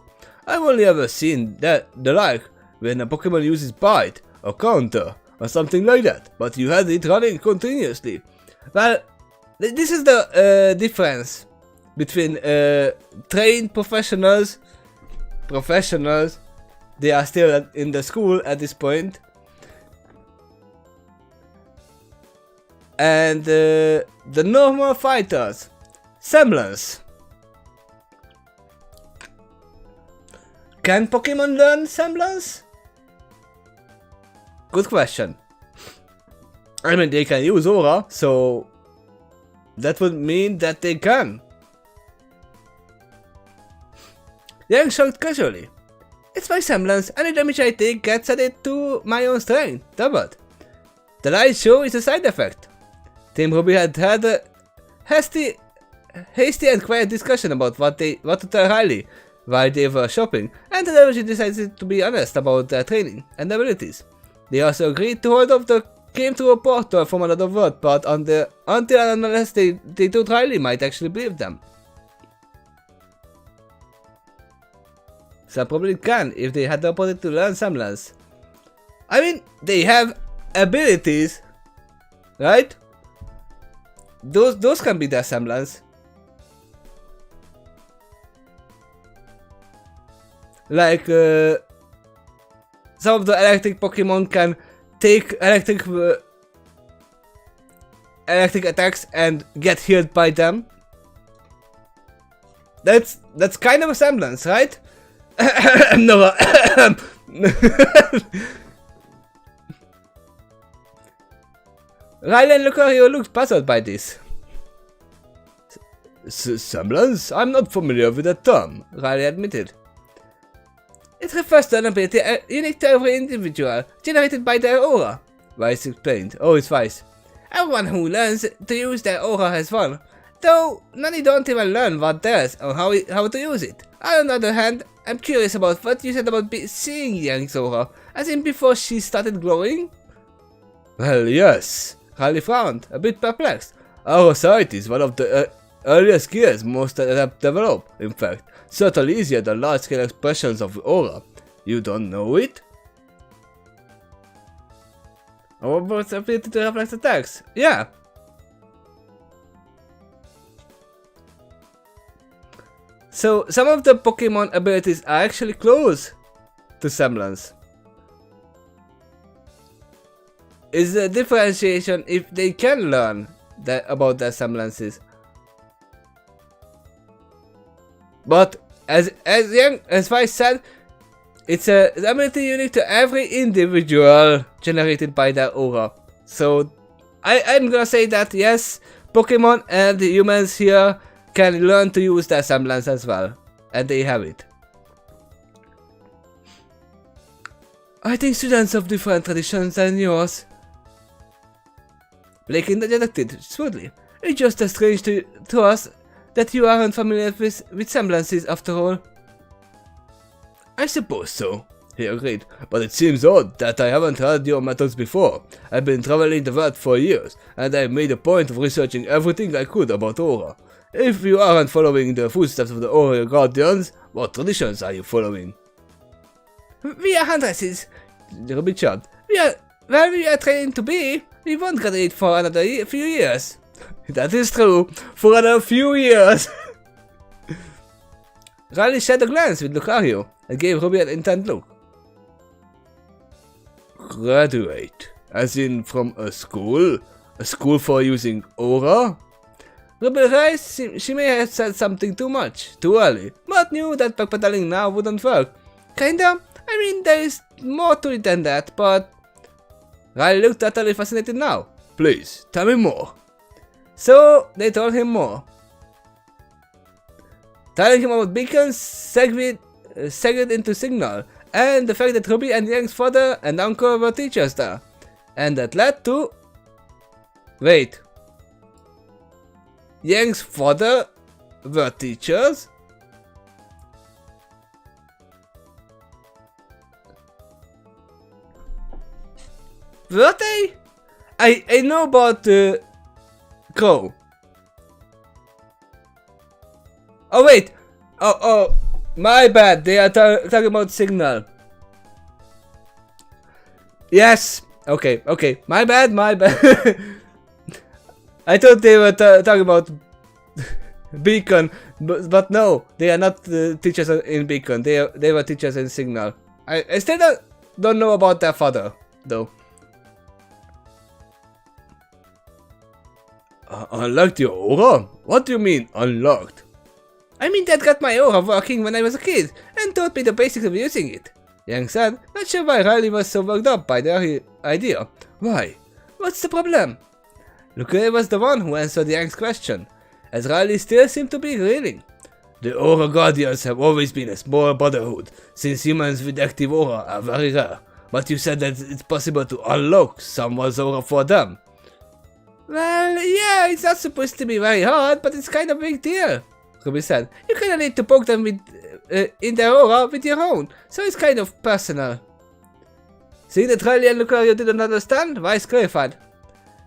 I've only ever seen the like when a Pokemon uses Bite or Counter or something like that, but you had it running continuously. Well, this is the difference between trained professionals, they are still in the school at this point, and the normal fighters. Semblance. Can Pokemon learn semblance? Good question. I mean, they can use Aura, so that would mean that they can. Yang shrugged casually. It's my semblance. Any damage I take gets added to my own strength. Doubled. The light show is a side effect. Team RWBY had a hasty and quiet discussion about what to tell Riley while they were shopping, and the decided to be honest about their training and abilities. They also agreed to hold off the game to a portal from another world, but until and unless they thought Riley might actually believe them. So probably can if they had the opportunity to learn semblance. I mean, they have abilities, right? Those can be their semblance. Like some of the electric Pokemon can take electric attacks and get healed by them. That's kind of a semblance, right? No. Riley and Lucario looked puzzled by this. Semblance? I'm not familiar with that term, Riley admitted. It refers to an ability unique to every individual, generated by their aura, Weiss explained. Oh, it's Weiss. Everyone who learns to use their aura has fun, though many don't even learn what theirs or how to use it. On the other hand, I'm curious about what you said about seeing Yang's aura, as in before she started glowing? Well, yes. Riley frowned, a bit perplexed. Our sight is one of the earliest skills most have developed, in fact. Certainly easier than large-scale expressions of aura. You don't know it? Our board's ability to reflect attacks. Yeah. So, some of the Pokemon abilities are actually close to semblance. Is the differentiation if they can learn about their semblances. But as Weiss said, it's an ability unique to every individual generated by their aura. So I'm gonna say that yes, Pokemon and humans here can learn to use their semblance as well, and they have it. I think students of different traditions than yours. Blake interjected smoothly. It's just as strange to us that you aren't familiar with semblances after all. I suppose so, he agreed, but it seems odd that I haven't heard your methods before. I've been traveling the world for years, and I've made a point of researching everything I could about Aura. If you aren't following the footsteps of the Aura Guardians, what traditions are you following? We are huntresses, RWBY chirped. Where we are trained to be, we won't graduate for another few years. That is true, for another few years. Riley shared a glance with Lucario and gave RWBY an intent look. Graduate? As in from a school? A school for using Aura? RWBY realized she may have said something too early, but knew that backpedaling now wouldn't work. Kinda? I mean, there is more to it than that, but... Riley looked utterly fascinated now. Please, tell me more. So, they told him more. Telling him about beacons, segued into Signal, and the fact that RWBY and Yang's father and uncle were teachers there. And that led to... Wait. Yang's father were teachers? Were they? I know about Crow. Oh wait. Oh. My bad, they are talking about signal. Yes, okay, my bad. I thought they were talking about Beacon, but no, they are not teachers in Beacon, they were teachers in Signal. I still don't know about their father, though. Unlocked your aura? What do you mean, unlocked? I mean that got my aura working when I was a kid, and taught me the basics of using it. Yang said, not sure why Riley was so worked up by the idea. Why? What's the problem? Luke was the one who answered Yang's question, as Riley still seemed to be reeling. The Aura Guardians have always been a small brotherhood, since humans with active aura are very rare, but you said that it's possible to unlock someone's aura for them. Well, yeah, it's not supposed to be very hard, but it's kind of a big deal, RWBY said. You kinda need to poke them with, in their aura with your own, so it's kind of personal. Seeing that Riley and Lucario didn't understand, Vice clarified.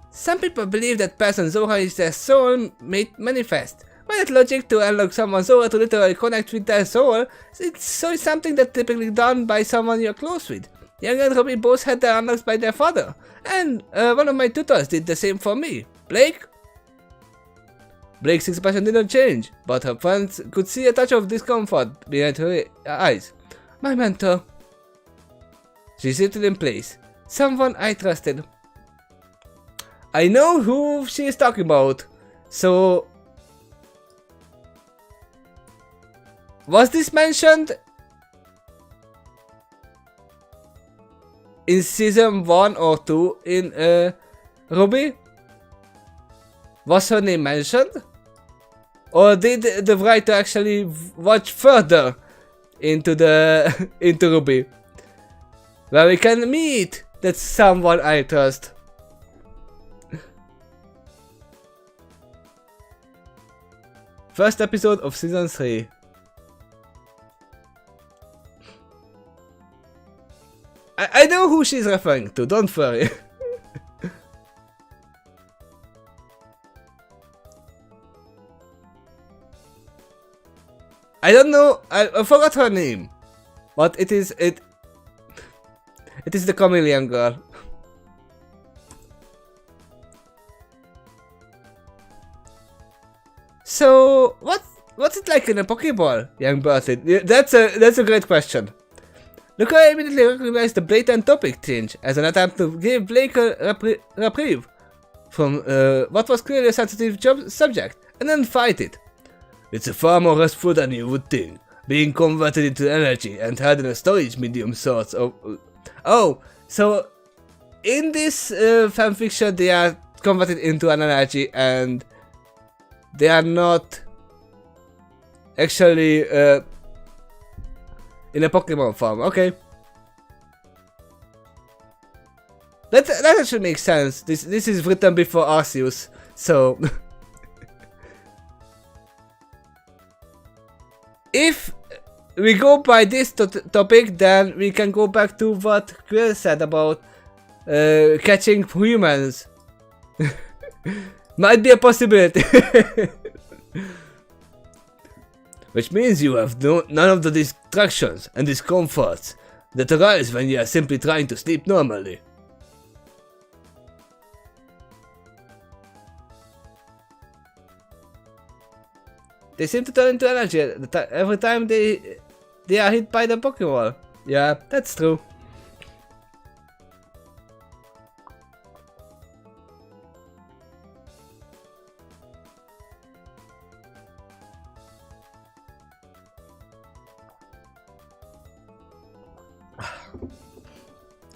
Some people believe that person's aura is their soul made manifest. By that logic, to unlock someone's aura to literally connect with their soul, it's something that's typically done by someone you're close with. Yang and RWBY both had their unlocks by their father, and one of my tutors did the same for me. Blake? Blake's expression didn't change, but her friends could see a touch of discomfort behind her eyes. My mentor. She shifted in place. Someone I trusted. I know who she is talking about, so... Was this mentioned in season 1 or 2 in RWBY? Was her name mentioned? Or did the writer actually watch further into the into RWBY? Where we can meet that someone I trust. First episode of season 3. I know who she's referring to, don't worry. I don't know, I forgot her name. But it is the chameleon girl. So what's it like in a Pokeball? Young Bertie. That's a great question. Luca immediately recognized the blatant topic change as an attempt to give Blake a reprieve from what was clearly a sensitive subject, and then fight it. It's far more restful than you would think, being converted into energy and held in a storage medium sorts of... Oh, so in this fanfiction they are converted into an energy and they are not actually in a Pokemon form, okay. That actually makes sense. This is written before Arceus, so... If we go by this topic, then we can go back to what Quill said about catching humans. Might be a possibility. Which means you have none of the distractions and discomforts that arise when you are simply trying to sleep normally. They seem to turn into energy every time they are hit by the Pokeball. Yeah, that's true.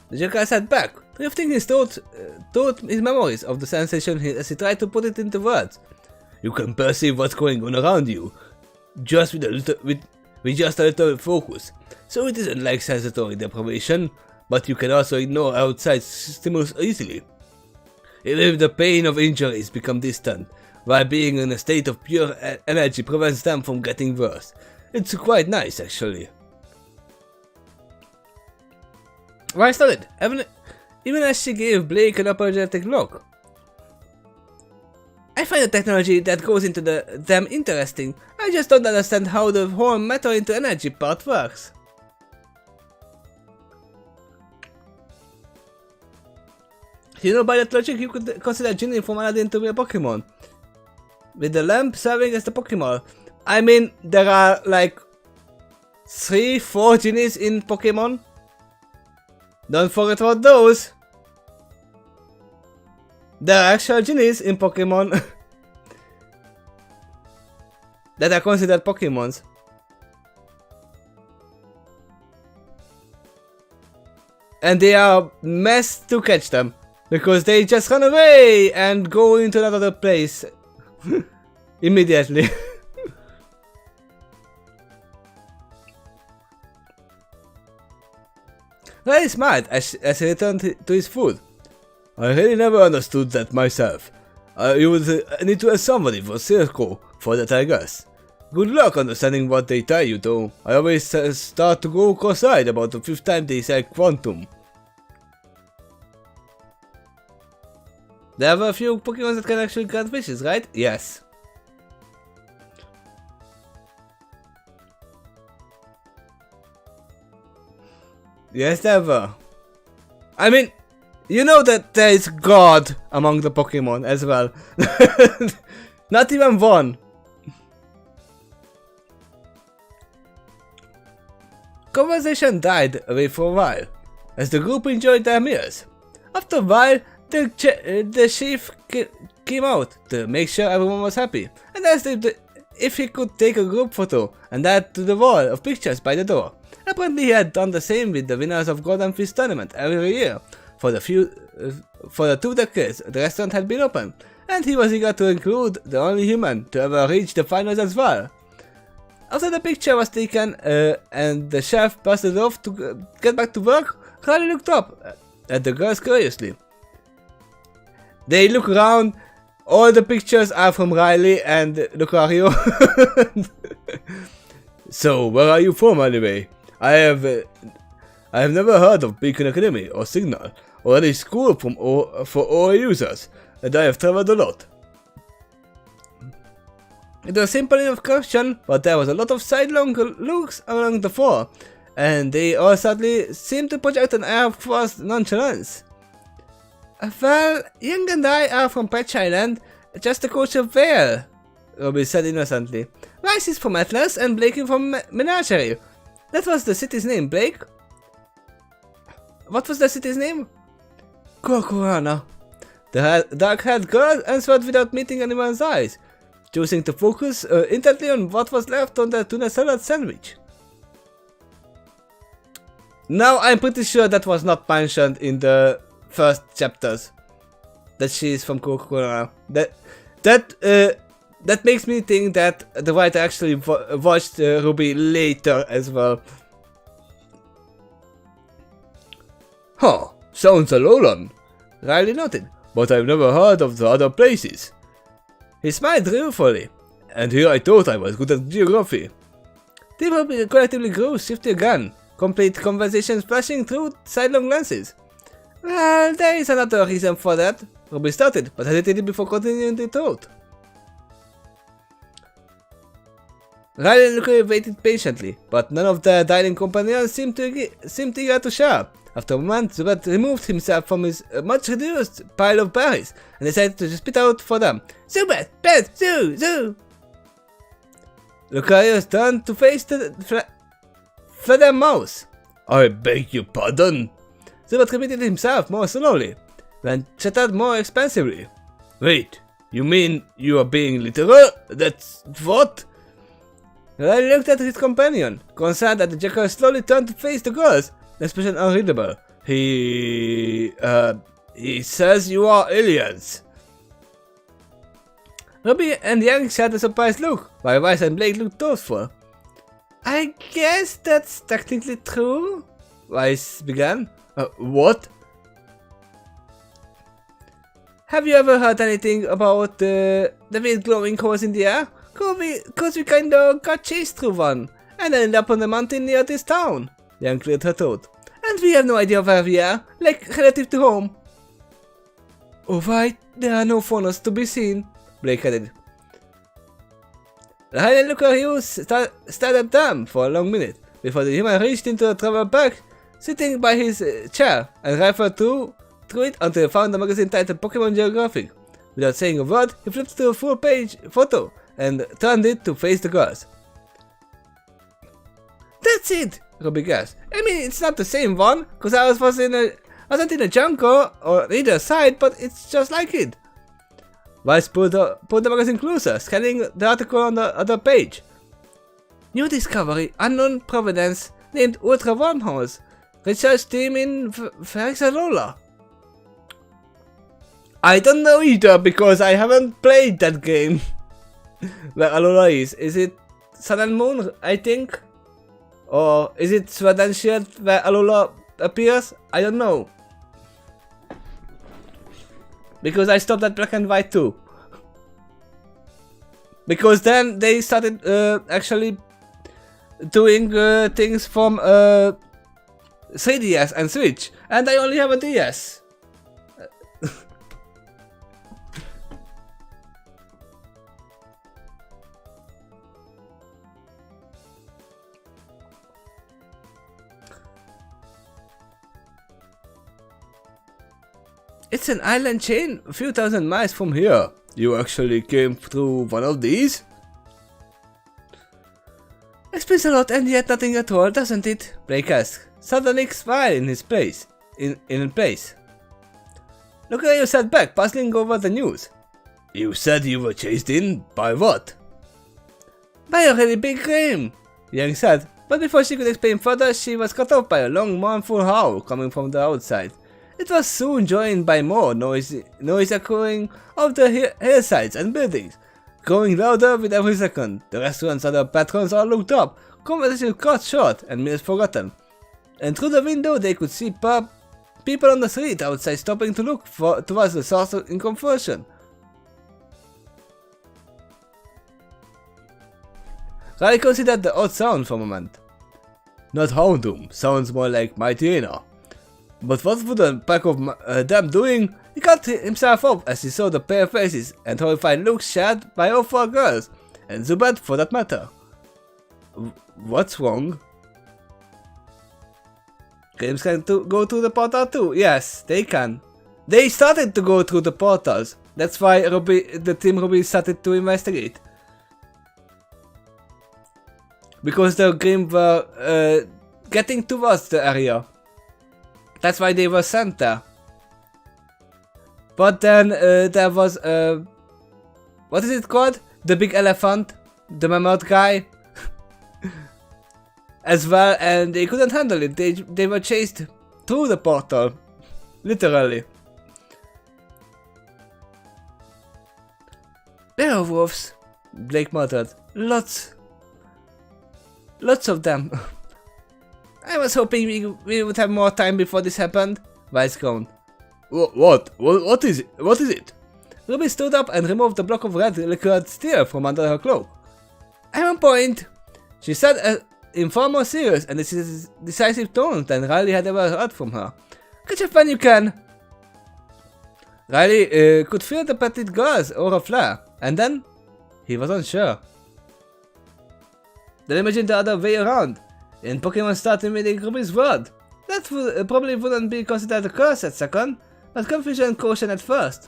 The Joker sat back, drifting his thought his memories of the sensation as he tried to put it into words. You can perceive what's going on around you, just with just a little focus. So it isn't like sensory deprivation, but you can also ignore outside stimulus easily. Even if the pain of injuries become distant, while being in a state of pure energy prevents them from getting worse. It's quite nice, actually. Why started? Even as she gave Blake an apologetic look. I find the technology that goes into them interesting. I I just don't understand how the whole matter into energy part works. You know, by that logic, you could consider Genie from Aladdin to be a Pokemon. With the lamp serving as the Pokemon. I mean, there are like 3-4 genies in Pokemon. Don't forget about those. There are actual genies in Pokemon that are considered Pokemons. And they are messed to catch them. Because they just run away and go into another place immediately. Riley smiled as he returned to his food. I really never understood that myself. You would need to ask somebody for Circle for that, I guess. Good luck understanding what they tell you though. I always start to go cross-eyed about the 5th time they say Quantum. There are a few Pokemon that can actually grant wishes, right? Yes. Yes, there were. I mean, you know that there is God among the Pokemon as well. Not even one. Conversation died away for a while, as the group enjoyed their meals. After a while, the chief came out to make sure everyone was happy, and asked if he could take a group photo and add to the wall of pictures by the door. Apparently he had done the same with the winners of Golden Fish Tournament every year. For the 2 decades the restaurant had been open, and he was eager to include the only human to ever reach the finals as well. After the picture was taken and the chef busted off to get back to work, Riley looked up at the girls curiously. They look around, all the pictures are from Riley and Lucario. So, where are you from anyway? I have never heard of Beacon Academy or Signal or any school for OA users, and I have traveled a lot. It was a simple enough question, but there was a lot of sidelong looks along the floor, and they all sadly seemed to project an air of forced nonchalance. Well, Young and I are from Patch Island, just a coach of Vale, RWBY said innocently. Rice is from Atlas and Blake is from Menagerie. That was the city's name, Blake? What was the city's name? Kokorana. The dark-haired girl answered without meeting anyone's eyes, choosing to focus intently on what was left on the tuna salad sandwich. Now I'm pretty sure that was not mentioned in the first chapters, that she is from Kokorana. That makes me think that the writer actually watched RWBY later as well. Huh, sounds Alolan, Riley noted, but I've never heard of the other places. He smiled ruefully, and here I thought I was good at geography. They probably collectively grew, shifty again, complete conversations flashing through sidelong glances. Well, there is another reason for that. RWBY started, but hesitated before continuing the thought. Riley and Lucario waited patiently, but none of the dining companions seemed eager to share. After a moment, Zubat removed himself from his much reduced pile of berries and decided to spit out for them. Zubat, Pet, Zoo! Lucario turned to face the Flutter Mouse. I beg your pardon? Zubat repeated himself more slowly, then chattered more expansively. Wait, you mean you are being literal? That's what? Riley looked at his companion, concerned that the jackal slowly turned to face the girls, expression unreadable. He says you are aliens. RWBY and Yang shared a surprised look, while Rice and Blake looked thoughtful. I guess that's technically true, Rice began. What? Have you ever heard anything about the weird glowing cores in the air? Cause we kinda got chased through one, and ended up on the mountain near this town. Yang cleared her throat. And we have no idea where we are, like relative to home. Oh right, there are no phonos to be seen, Blake added. The highland looker hero stared at them for a long minute, before the human reached into the travel bag, sitting by his chair, and rifled through it until he found the magazine titled Pokemon Geographic. Without saying a word, he flipped to a full-page photo, and turned it to face the girls. That's it! RWBY gasped. I mean, it's not the same one, cause I wasn't in a jungle or either side, but it's just like it. Weiss pulled the magazine closer, scanning the article on the other page. New discovery, unknown provenance, named Ultra Wormholes. Research team in Vexalola. I don't know either, because I haven't played that game. Where Alola is. Is it Sun and Moon, I think? Or is it Sword and Shield where Alola appears? I don't know. Because I stopped at Black and White too. Because then they started actually doing things from 3DS and Switch. And I only have a DS. It's an island chain a few thousand miles from here. You actually came through one of these? Explains a lot and yet nothing at all, doesn't it? Blake asked, suddenly smile in his place. In place. Look at you sat back, puzzling over the news. You said you were chased in by what? By a really big game, Yang said, but before she could explain further, she was cut off by a long, mournful howl coming from the outside. It was soon joined by more noise echoing of the hillsides and buildings, growing louder with every second. The restaurants and the patrons all looked up, conversation cut short and meals forgotten. And through the window they could see people on the street outside stopping to look towards the source in confusion. Riley considered the odd sound for a moment. Not Houndoom, sounds more like Mightyena. But what would the pack of them doing? He cut himself up as he saw the pale faces and horrified looks shared by all four girls, and Zubat for that matter. What's wrong? Games can go through the portal too. Yes, they can. They started to go through the portals. That's why the team RWBY started to investigate. Because the game were getting towards the area. That's why they were sent there. But then there was what is it called? The big elephant, the mammoth guy, as well, and they couldn't handle it. They were chased through the portal, literally. Werewolves, Blake muttered. Lots of them. I was hoping we would have more time before this happened. Weiss groaned. What is it? What is it? RWBY stood up and removed the block of red liquid steel from under her cloak. I'm on point, she said in far more serious and decisive tones than Riley had ever heard from her. Catch up when you can. Riley could feel the petite girl's aura flare, and then he was unsure. Then imagined the other way around. And Pokemon started reading RWBY's word. That probably wouldn't be considered a curse at second, but confusion and caution at first.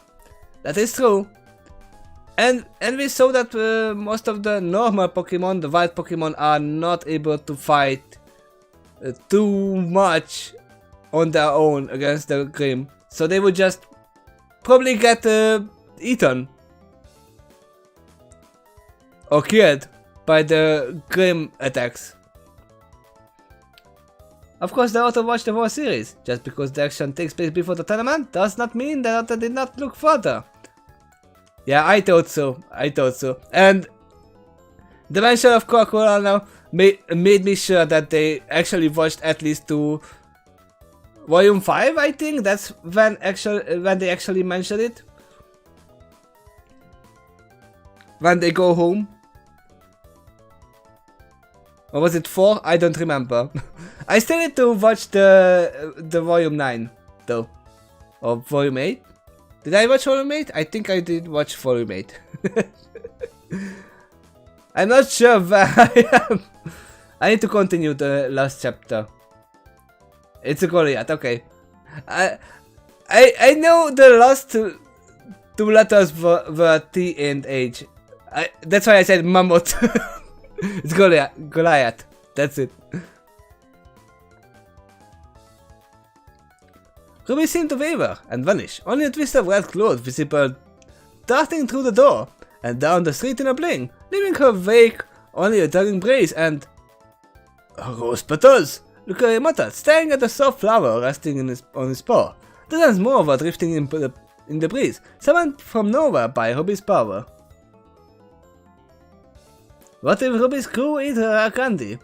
That is true. And we saw that most of the normal Pokemon, the wild Pokemon, are not able to fight too much on their own against the Grim. So they would just probably get eaten. Or killed by the Grim attacks. Of course, they also watched the whole series. Just because the action takes place before the tournament does not mean that they did not look further. Yeah, I thought so. And the mention of Coca-Cola now made me sure that they actually watched at least to Volume 5, I think. That's when they actually mentioned it. When they go home. Or was it 4? I don't remember. I still need to watch the Volume 9, though. Or Volume 8? Did I watch Volume 8? I think I did watch Volume 8. I'm not sure where I am. I need to continue the last chapter. It's a Goliath, okay. I know the last two letters were T and H. That's why I said mammoth. It's Goliath. That's it. Ruby seemed to waver and vanish, only a twist of red cloth visible darting through the door and down the street in a blink, leaving her wake only a tugging breeze and rose petals. Lucario muttered, staring at the soft flower resting on his paw. The dance more were drifting in the breeze, summoned from nowhere by Ruby's power. What if Ruby's crew ate her candy?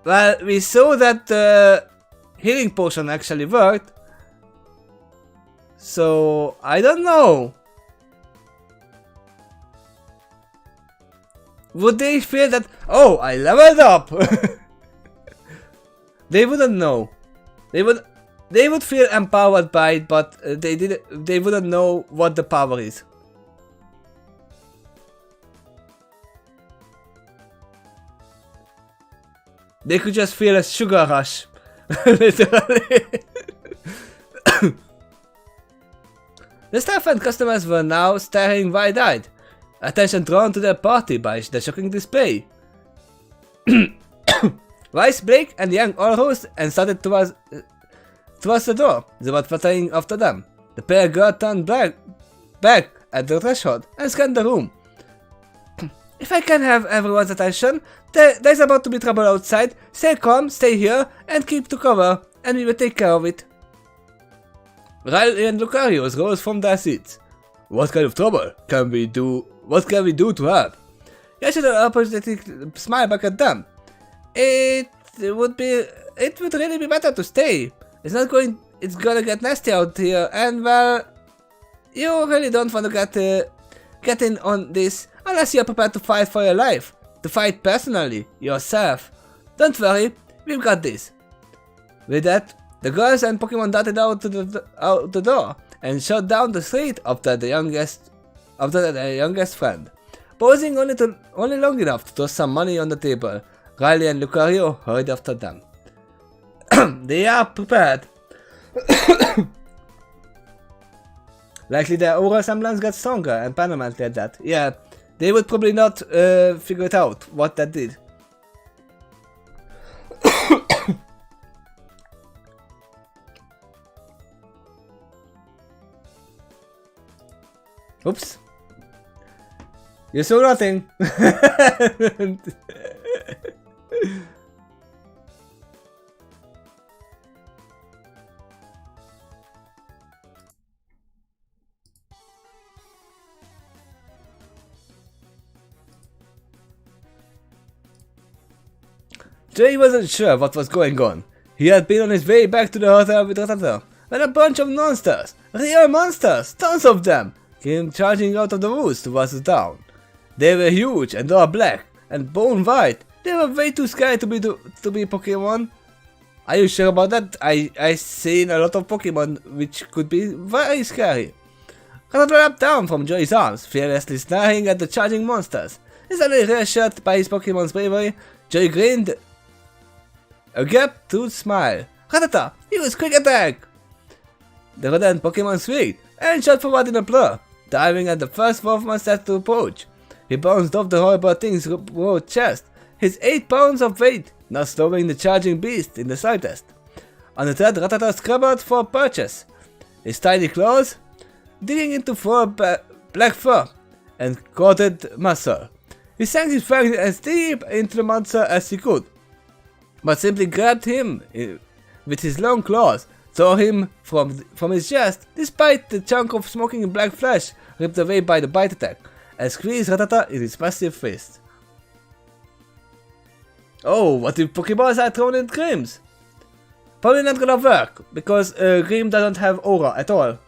Well, we saw that the healing potion actually worked. So, I don't know. Would they feel that, oh, I leveled up? They wouldn't know. They would feel empowered by it, but they wouldn't know what the power is. They could just feel a sugar rush. Literally. The staff and customers were now staring wide-eyed, attention drawn to their party by the shocking display. Rice, Blake, and Young all rose and started towards the door. They were fluttering after them. The pale girl turned back at the threshold and scanned the room. If I can have everyone's attention, there's about to be trouble outside. Stay calm, stay here, and keep to cover, and we will take care of it. Riley and Lucario rose from their seats. What kind of trouble can we do? What can we do to help? Yasha apologetic smile back at them. It would really be better to stay. It's gonna get nasty out here, and well, you really don't want to get in on this unless you're prepared to fight for your life. To fight personally, yourself. Don't worry, we've got this. With that, the girls and Pokemon darted out the door and shot down the street after their youngest friend. Pausing only long enough to toss some money on the table, Riley and Lucario hurried after them. They are prepared. Likely their aura semblance got stronger and permanently at that. Yeah, they would probably not figure it out what that did. Oops. You saw nothing. Jay wasn't sure what was going on. He had been on his way back to the hotel with Ratata when a bunch of monsters, real monsters, tons of them, came charging out of the woods towards the town. They were huge and all black and bone white. They were way too scary to be Pokemon. Are you sure about that? I've seen a lot of Pokemon which could be very scary. Ratata leapt down from Joey's arms, fearlessly staring at the charging monsters. Instantly reassured by his Pokemon's bravery, Joey grinned a gap-toothed smile. Ratata, use quick attack! The rodent Pokemon shrieked and shot forward in a blur, diving at the first wolf monster to approach. He bounced off the horrible thing's broad chest, his 8 pounds of weight not slowing the charging beast in the slightest. On the thread, Ratata scrabbled for purchase, his tiny claws digging into black fur and coated muscle. He sank his fangs as deep into the monster as he could, but simply grabbed him with his long claws, tore him from his chest, despite the chunk of smoking black flesh ripped away by the bite attack, and squeezed Ratata in his massive fist. Oh, what if Pokeballs are thrown in Grimm's? Probably not gonna work, because Grimm doesn't have aura at all.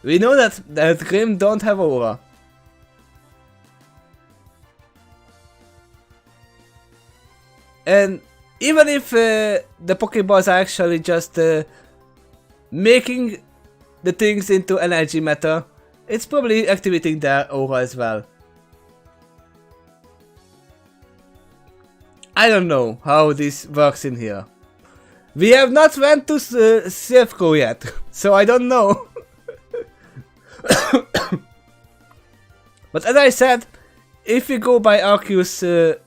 We know that Grimm don't have aura. And even if the Pokeballs are actually just making the things into energy matter, it's probably activating their aura as well. I don't know how this works in here. We have not went to Sevco yet, so I don't know. But as I said, if we go by Arceus,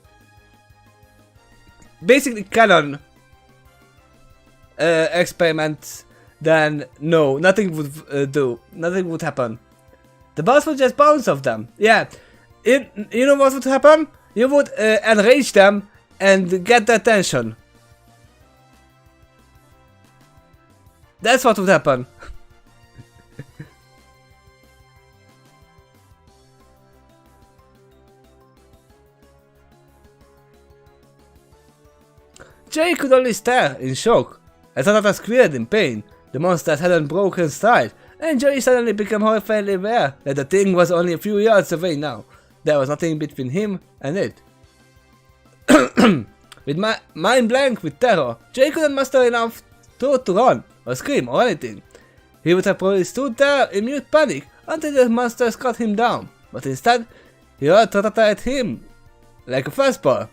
basically canon experiments, then no, nothing would nothing would happen. The boss would just bounce off them. Yeah, you know what would happen? You would enrage them and get their attention. That's what would happen. Jay could only stare in shock. As Ratata squealed in pain, the monsters hadn't broken stride, and Jay suddenly became horrifiedly aware that the thing was only a few yards away now. There was nothing between him and it. With mind blank with terror, Jay couldn't muster enough thought to run, or scream, or anything. He would have probably stood there in mute panic until the monsters cut him down, but instead, he hurled Ratata at him like a fastball.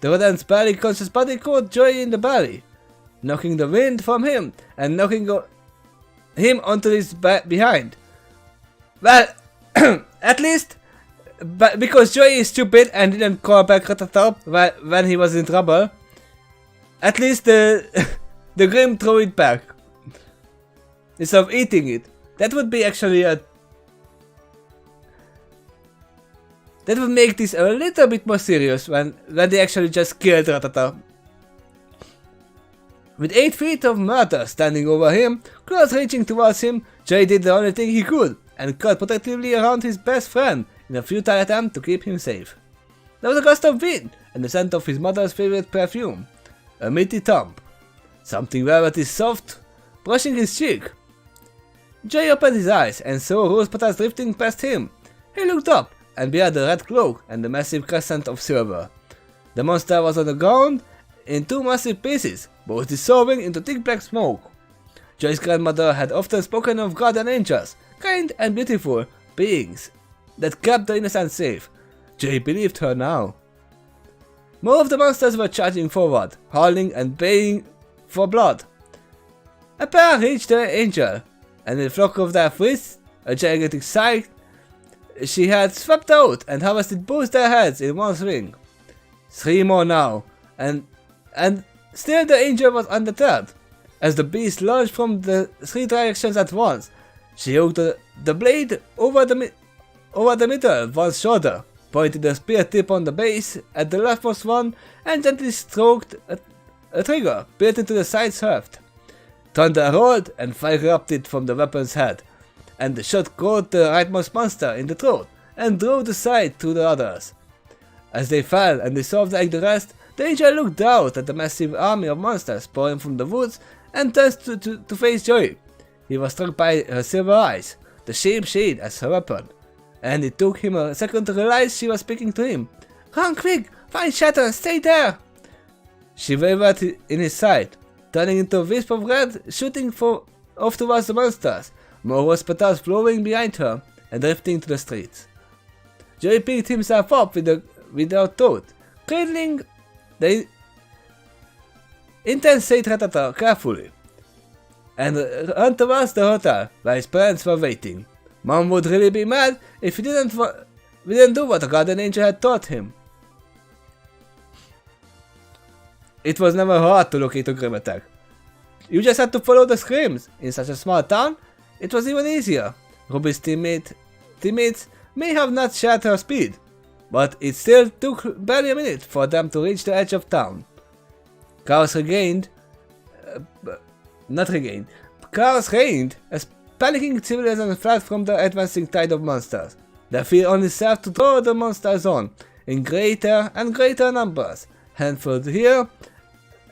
The rodent's barely conscious body caught Joey in the belly, knocking the wind from him and knocking him onto his behind. Well, at least, because Joey is stupid and didn't call back Ratata when he was in trouble, at least the Grim threw it back instead of eating it. That would be actually a... That would make this a little bit more serious when they actually just killed Ratata. With 8 feet of murder standing over him, claws reaching towards him, Jay did the only thing he could, and cut protectively around his best friend in a futile attempt to keep him safe. There was a gust of wind, and the scent of his mother's favorite perfume. A meaty thump. Something velvety soft, brushing his cheek. Jay opened his eyes and saw rose petals drifting past him. He looked up, and beheld the red cloak and the massive crescent of silver. The monster was on the ground in 2 massive pieces, both dissolving into thick black smoke. Joy's grandmother had often spoken of God and angels, kind and beautiful beings that kept the innocent safe. Joy believed her now. More of the monsters were charging forward, howling and baying for blood. A pair reached the angel, and in the flock of their fists, a gigantic sigh, she had swept out and harvested both their heads in one swing. 3 more now, and still the angel was undeterred. As the beast lunged from the 3 directions at once, she hooked the blade over the middle of one's shoulder, pointed the spear tip on the base at the leftmost one, and gently stroked a trigger built into the side shaft. Thunder roared and fire erupted from the weapon's head, and the shot caught the rightmost monster in the throat and drove the side to the others. As they fell and dissolved like the rest, the angel looked out at the massive army of monsters pouring from the woods and turned to face Joy. He was struck by her silver eyes, the same shade as her weapon, and it took him a second to realize she was speaking to him. "Run quick! Find Shatter! Stay there!" She wavered in his sight, turning into a wisp of red, shooting off towards the monsters, more rose petals flowing behind her and drifting to the streets. Joey picked himself up without thought, cradling the insensate Ratata carefully, and ran towards the hotel where his parents were waiting. Mom would really be mad if he didn't do what the Guardian Angel had taught him. It was never hard to locate a Grim attack. You just had to follow the screams. In such a small town, it was even easier. RWBY's teammates may have not shared her speed, but it still took barely a minute for them to reach the edge of town. Chaos reigned as panicking civilians fled from the advancing tide of monsters. Their fear only served to draw the monsters on, in greater and greater numbers. Handfuls here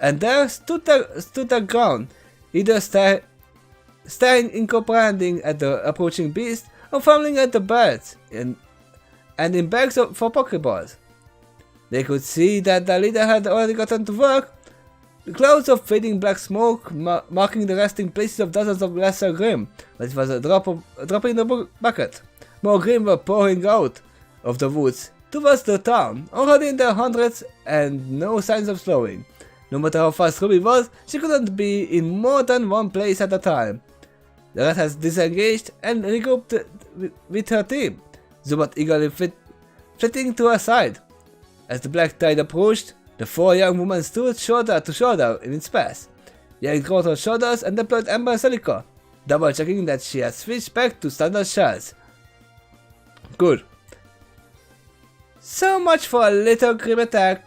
and there stood their ground, either staring incomprehending at the approaching beast or fumbling at the birds and in bags for pokeballs. They could see that the leader had already gotten to work, the clouds of fading black smoke marking the resting places of dozens of lesser Grim, but it was a drop in the bucket. More Grim were pouring out of the woods towards the town, already in the hundreds and no signs of slowing. No matter how fast RWBY was, she couldn't be in more than one place at a time. The rat has disengaged and regrouped with her team, Zubat eagerly flitting to her side. As the black tide approached, the four young women stood shoulder to shoulder in its path, yanked out her shoulders and deployed Ember Celica, double checking that she had switched back to standard shells. Good. So much for a little grim attack.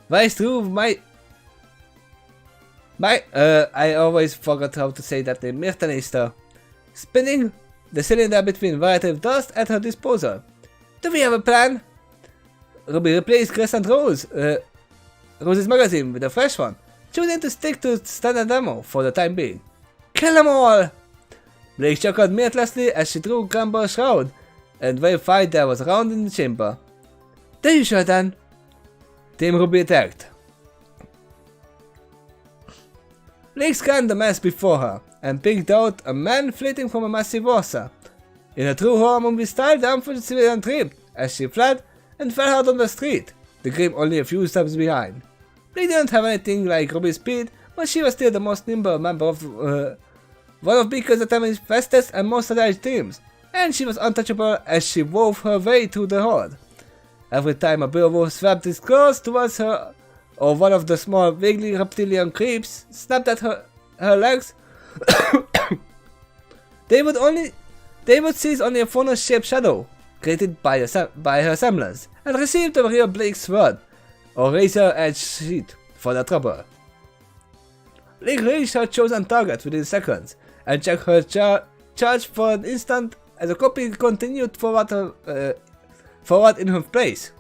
Rise through I always forgot how to say that name, Mirtanister, spinning the cylinder between relative dust at her disposal. Do we have a plan? RWBY replaced Crescent Rose's magazine with a fresh one, choosing to stick to standard ammo for the time being. Kill them all! Blake chuckled mirthlessly as she drew Gumball's shroud and verified there was a round in the chamber. There you sure then. Team RWBY attacked. Blake scanned the mess before her and picked out a man flitting from a massive Warsaw. In a true horror movie style, the unfortunate civilian tripped as she fled and fell hard on the street, the Grim only a few steps behind. Blake didn't have anything like RWBY's speed, but she was still the most nimble member of one of Beacon's Academy's fastest and most agile teams, and she was untouchable as she wove her way through the horde. Every time a Beowulf swept its claws towards her, or one of the small, vaguely reptilian creeps snapped at her legs, they would seize on a funnel-shaped shadow created by her semblance and receive the real Blake's sword or razor-edged sheath for the trouble. Blake reached her chosen target within seconds and checked her charge for an instant as the copy continued forward in her place.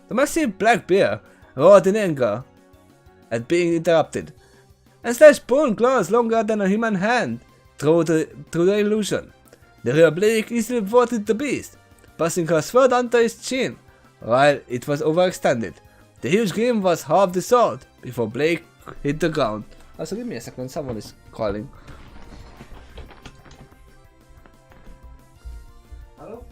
The massive black bear roared in anger at being interrupted, and slashed bone claws longer than a human hand through the illusion. The real Blake easily thwarted the beast, passing her sword under its chin while it was overextended. The huge game was half the sword before Blake hit the ground. Also, give me a second, someone is calling. Hello?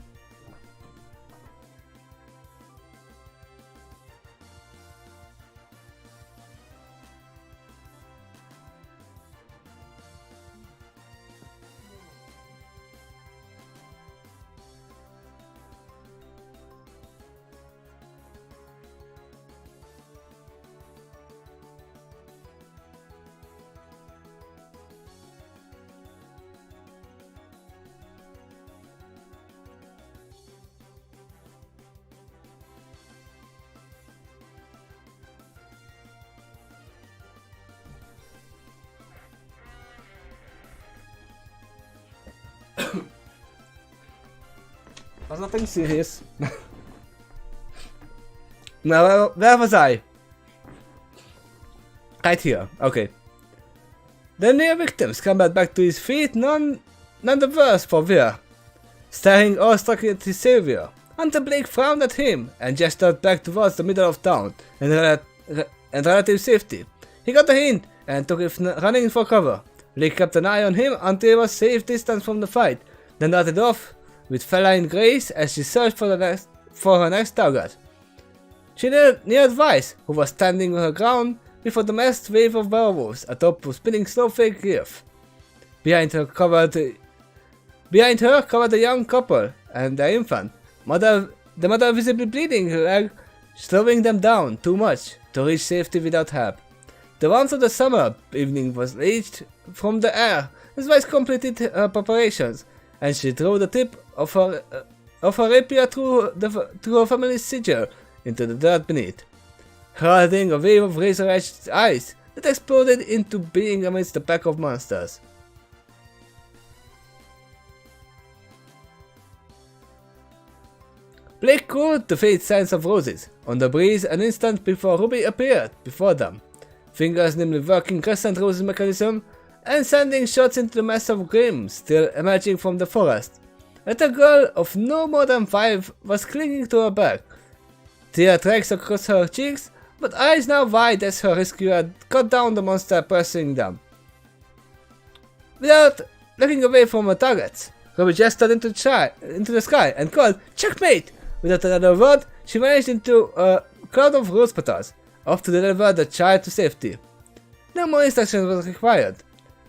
Was nothing serious. Now, where was I? Right here, okay. The near victim scrambled back to his feet, none the worse for wear, staring awestruck at his savior. Hunter Blake frowned at him and gestured back towards the middle of town and relative safety. He got the hint and took it running for cover. Blake kept an eye on him until he was safe distance from the fight, then darted off with feline grace as she searched for her next target. She neared Vice, who was standing on her ground before the massed wave of werewolves atop a spinning snowflake cliff. Behind her covered a young couple and their infant, the mother visibly bleeding her leg, slowing them down too much to reach safety without help. The warmth of the summer evening was reached from the air as Vice completed her preparations, and she threw the tip of her rapier through her family's sigil into the dirt beneath, hurling a wave of razor-edged ice that exploded into being amidst the pack of monsters. Blake caught the faint signs of roses on the breeze an instant before RWBY appeared before them, fingers nimbly working Crescent Rose's mechanism and sending shots into the mass of Grim still emerging from the forest. A little girl of no more than 5 was clinging to her back, tear tracks across her cheeks, but eyes now wide as her rescuer cut down the monster pursuing them. Without looking away from her targets, RWBY gestured into the sky and called, "Checkmate!" Without another word, she vanished into a cloud of rose petals, off to deliver the child to safety. No more instructions was required.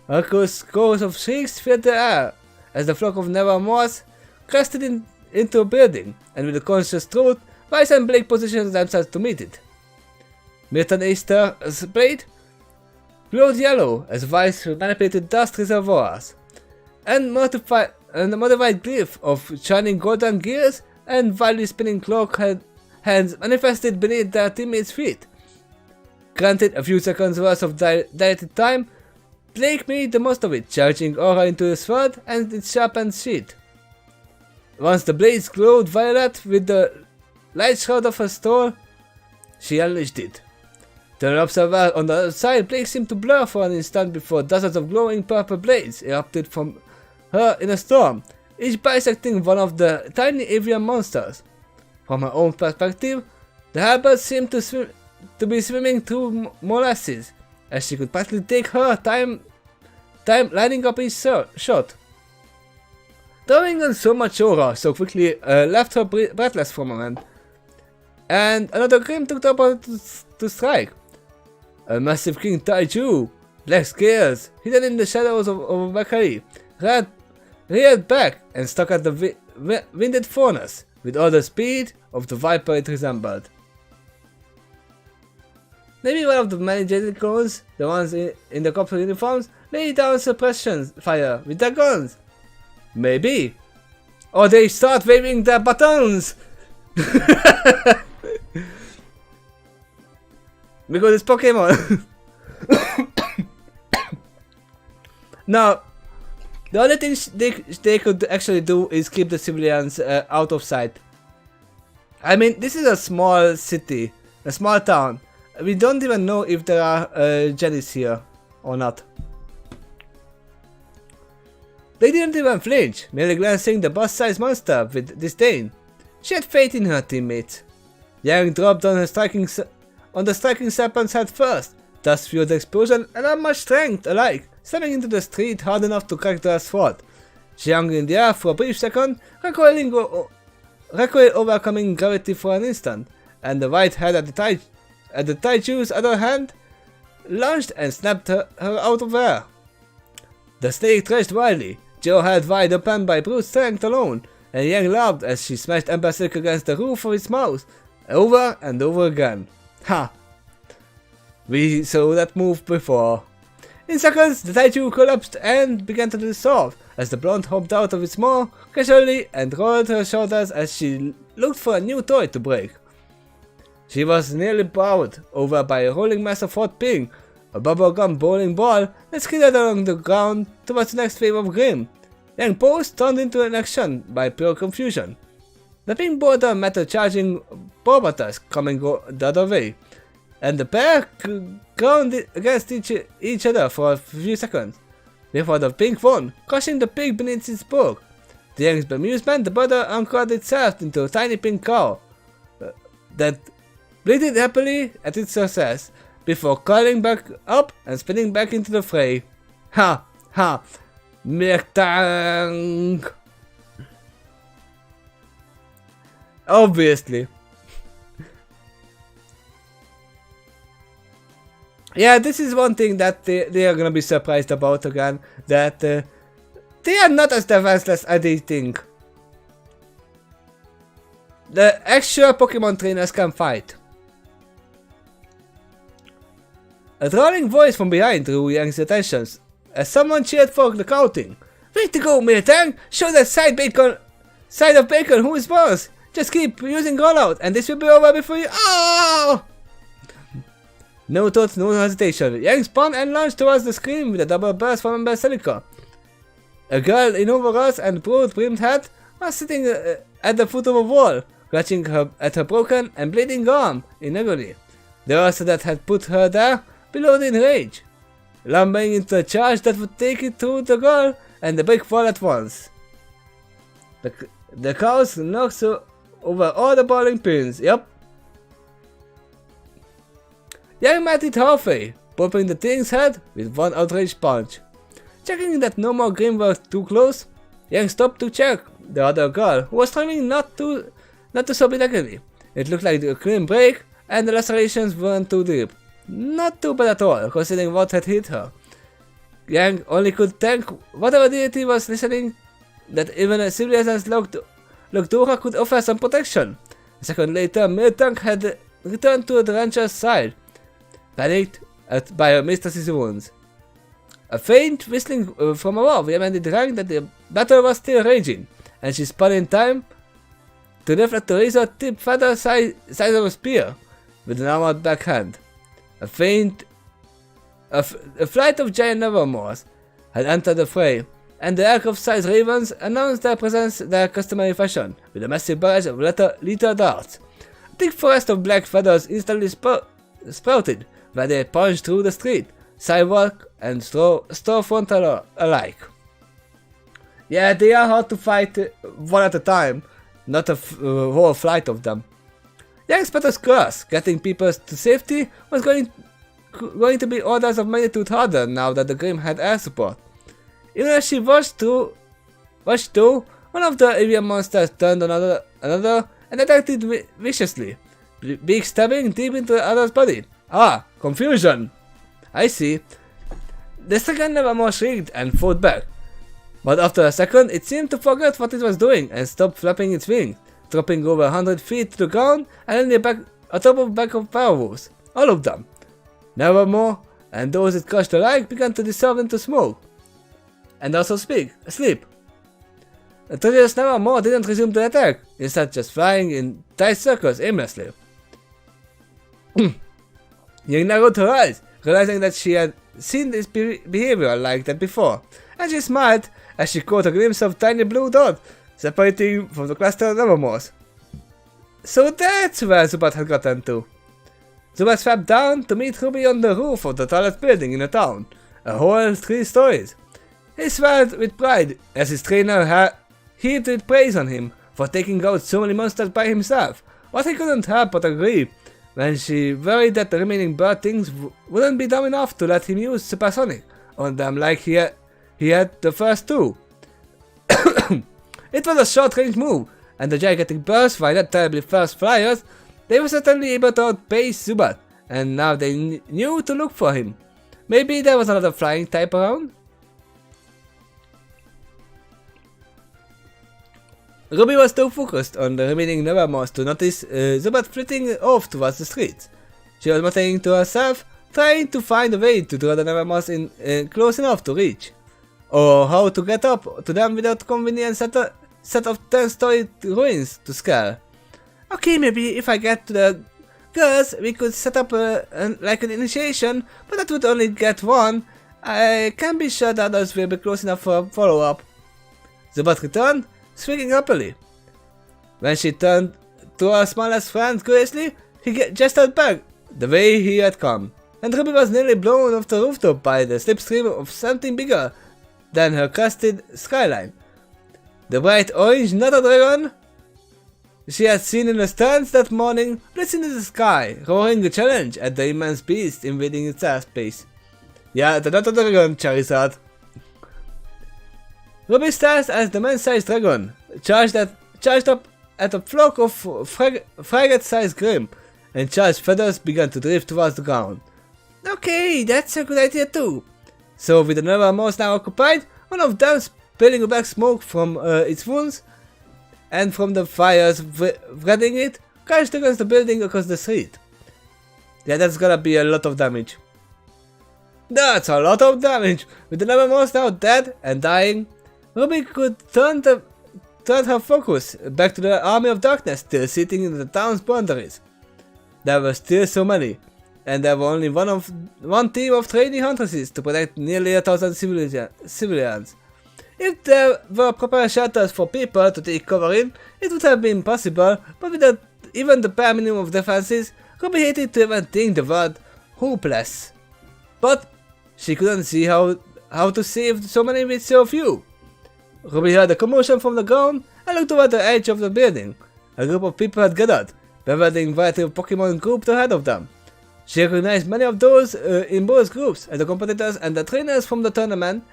A chorus of shrieks filled the air as the flock of nevermores crested into a building, and with a conscious truth, Vice and Blake positioned themselves to meet it. Milton Easter's blade glowed yellow as Vice manipulated dust reservoirs, and modified glyph of shining golden gears and wildly spinning cloak hands manifested beneath their teammates' feet. Granted a few seconds worth of dilated time, Blake made the most of it, charging aura into his sword and its sharpened sheath. Once the blades glowed violet with the light shroud of her soul, she unleashed it. To an observer on the other side, Blake seemed to blur for an instant before dozens of glowing purple blades erupted from her in a storm, each bisecting one of the tiny avian monsters. From her own perspective, the harbor seemed to be swimming through molasses, as she could practically take her time lining up each shot. Throwing on so much aura so quickly left her breathless for a moment, and another Grim took the opportunity to strike. A massive King Taiju, black scales, hidden in the shadows of a Valkyrie, reared back and stuck at the winded furnace with all the speed of the viper it resembled. Maybe one of the many jaded clones, the ones in the copper uniforms, laid down suppression fire with their guns. Maybe. Or they start waving their buttons! Because it's Pokemon. Now, the only thing they could actually do is keep the civilians out of sight. I mean, this is a small city, a small town. We don't even know if there are Jedis here or not. They didn't even flinch, merely glancing the boss-sized monster with disdain. She had faith in her teammates. Yang dropped on the striking serpent's head first, thus fueled the explosion and not much strength alike, slamming into the street hard enough to crack their throat. She hung in the air for a brief second, recoil overcoming gravity for an instant, and the white head at the Taiju's other hand lunged and snapped her out of air. The snake thrashed wildly, Joe held wide open by brute strength alone, and Yang laughed as she smashed Ember Silk against the roof of his mouth, over and over again. Ha! We saw that move before. In seconds, the Taiju collapsed and began to dissolve, as the blonde hopped out of its maw casually and rolled her shoulders as she looked for a new toy to break. She was nearly bowed over by a rolling mass of hot pink, a bubblegum bowling ball that skidded along the ground towards the next wave of Grim. Yang Post turned into an action by pure confusion. The pink border met a charging Bobatas coming the other way, and the pair ground against each other for a few seconds, before the pink won, crushing the pig beneath its bulk. To Yang's bemusement, the border anchored itself into a tiny pink cow that bleated happily at its success, before curling back up and spinning back into the fray. Ha! Ha! Mirtang! Obviously. Yeah, this is one thing that they are gonna be surprised about again, that they are not as defenseless as they think. The actual Pokemon trainers can fight. A drawling voice from behind drew Yang's attention as someone cheered for the counting. Way to go, Militang! Show that side of bacon who is boss! Just keep using rollout and this will be over before you— Oh! No thought, no hesitation. Yang spun and launched towards the screen with a double burst from Ember Silica. A girl in overalls and broad-brimmed hat was sitting at the foot of a wall, clutching at her broken and bleeding arm in agony. The horse that had put her there bellowed in rage, lumbering into a charge that would take it through the girl and the brick wall at once. The cows knocked over all the bowling pins. Yep. Yang met it halfway, popping the thing's head with one outraged punch. Checking that no more Grim were too close, Yang stopped to check the other girl, who was trying not to not to sob illegally. It looked like a clean break, and the lacerations weren't too deep. Not too bad at all, considering what had hit her. Yang only could thank whatever deity was listening that even a civilization's Lokdora could offer some protection. A second later, Miltank had returned to the rancher's side, panicked by her mistress's wounds. A faint whistling from above reminded Rang that the battle was still raging, and she spun in time to deflect the razor-tipped feather size of a spear with an armored backhand. A flight of giant nevermores had entered the fray, and the aircraft-sized ravens announced their presence their customary fashion, with a massive barrage of lethal darts. A thick forest of black feathers instantly sprouted, where they punched through the street, sidewalk, and storefront alike. Yeah, they are hard to fight one at a time, not a whole flight of them. Yang's Petter's curse, getting people to safety, was going to be orders of magnitude harder now that the Grim had air support. Even as she rushed through, one of the avian monsters turned on another and attacked it viciously, beak stabbing deep into the other's body. Ah, confusion! I see. The second nevermore shrieked and fought back, but after a second it seemed to forget what it was doing and stopped flapping its wings, dropping over 100 feet to the ground and landing back atop of a pack of werewolves. All of them. Nevermore, and those it crushed alike began to dissolve into smoke. And also sleep. The treacherous Nevermore didn't resume the attack, instead just flying in tight circles aimlessly. Yang narrowed her eyes, realizing that she had seen this behavior like that before, and she smiled as she caught a glimpse of tiny blue dot separating from the cluster of Nevermores. So that's where Zubat had gotten to. Zubat swept down to meet RWBY on the roof of the tallest building in the town, a whole 3 stories. He swelled with pride as his trainer heaped with praise on him for taking out so many monsters by himself, but he couldn't help but agree when she worried that the remaining bird things wouldn't be dumb enough to let him use Supersonic on them like he had the first 2. It was a short-range move, and the gigantic birds, while not terribly fast flyers, they were certainly able to outpace Zubat, and now they knew to look for him. Maybe there was another flying type around? RWBY was too focused on the remaining Nevermores to notice Zubat flitting off towards the streets. She was muttering to herself, trying to find a way to draw the Nevermores in close enough to reach, or how to get up to them without convenient set of 10-story ruins to scare. Okay, maybe if I get to the girls, we could set up like an initiation, but that would only get one. I can't be sure the others will be close enough for a follow-up. Zubat returned, swinging happily. When she turned to her smallest friend curiously, he gestured back the way he had come, and RWBY was nearly blown off the rooftop by the slipstream of something bigger than her crested skyline. The bright orange Nutter Dragon she had seen in the stands that morning blitzed into the sky, roaring a challenge at the immense beast invading its airspace. Yeah, the Nutter Dragon, Charizard. RWBY stared as the man-sized dragon charged up at a flock of frigate-sized Grim, and charged feathers began to drift towards the ground. Okay, that's a good idea too. So with the Nevermores now occupied, one of them spilling black smoke from its wounds, and from the fires wreathing it, crashed against the building across the street. Yeah, that's gonna be a lot of damage. That's a lot of damage! With the Nevermores now dead and dying, RWBY could turn her focus back to the army of darkness still sitting in the town's boundaries. There were still so many, and there were only one team of trainee huntresses to protect nearly 1,000 civilians. If there were proper shelters for people to take cover in, it would have been possible, but without even the bare minimum of defenses, RWBY hated to even think the word hopeless. But she couldn't see how to save so many with so few. RWBY heard a commotion from the ground and looked toward the edge of the building. A group of people had gathered, reveling variety of Pokemon grouped ahead of them. She recognized many of those in both groups, and the competitors and the trainers from the tournament.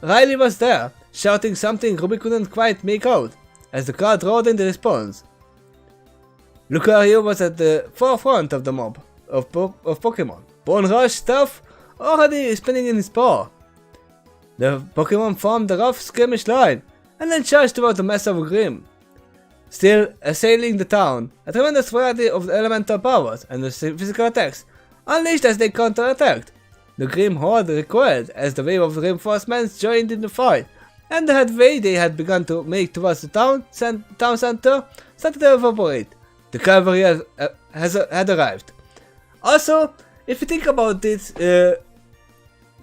Riley was there, shouting something RWBY couldn't quite make out, as the crowd roared in response. Lucario was at the forefront of the mob of Pokemon. Bone Rush stuff already spinning in his paw. The Pokemon formed a rough skirmish line and then charged toward the mess of Grim. Still assailing the town, a tremendous variety of elemental powers and the physical attacks unleashed as they counterattacked. The Grim Horde recoiled as the wave of reinforcements joined in the fight, and the headway they had begun to make towards the town center started to evaporate. The cavalry had arrived. Also, if you think about this,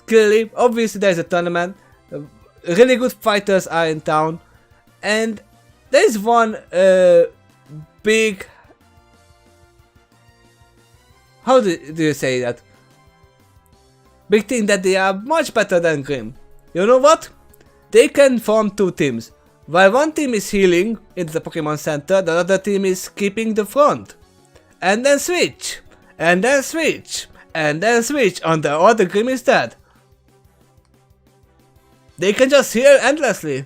clearly, obviously there's a tournament, really good fighters are in town, and there's one big... How do you say that? Big thing that they are much better than Grim. You know what? They can form two teams. While one team is healing in the Pokemon Center, the other team is keeping the front. And then switch. And then switch. And then switch until all the Grim is dead. They can just heal endlessly.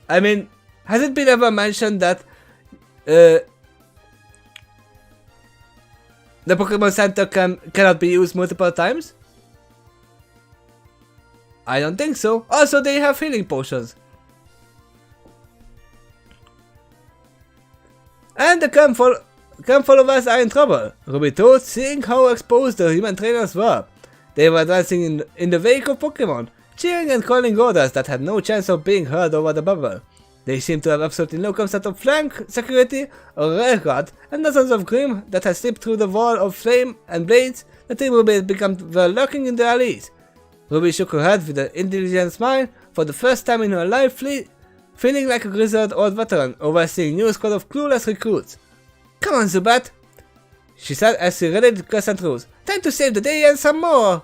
I mean, has it been ever mentioned that the Pokemon Center cannot be used multiple times? I don't think so. Also, they have healing potions. And the camp followers are in trouble. RWBY told, seeing how exposed the human trainers were. They were dancing in the wake of Pokemon, cheering and calling orders that had no chance of being heard over the bubble. They seemed to have absolutely no concept of flank, security, or rear guard, and dozens of Grim that had slipped through the wall of flame and blades that they were lurking in the alleys. RWBY shook her head with an intelligent smile, for the first time in her life feeling like a grizzled old veteran overseeing a new squad of clueless recruits. "Come on, Zubat," she said as she readied the crescent rules. "Time to save the day and some more!"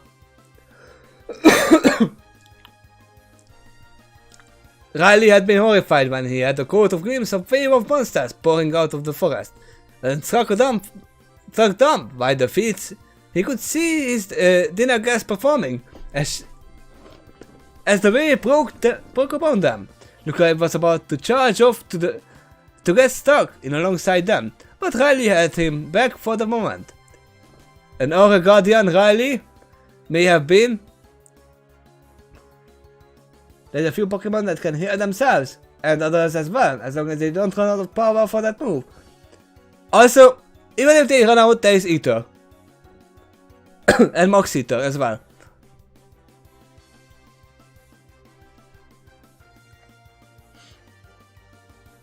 Riley had been horrified when he had a coat of glimpse of wave of monsters pouring out of the forest, and struck dumb by the feet. He could see his dinner guests performing as the wave broke upon them. Lucario was about to charge off to get stuck in alongside them, but Riley held him back for the moment. An Aura Guardian Riley may have been. There's a few Pokemon that can heal themselves, and others as well, as long as they don't run out of power for that move. Also, even if they run out, there is Eater. And Mox Eater as well.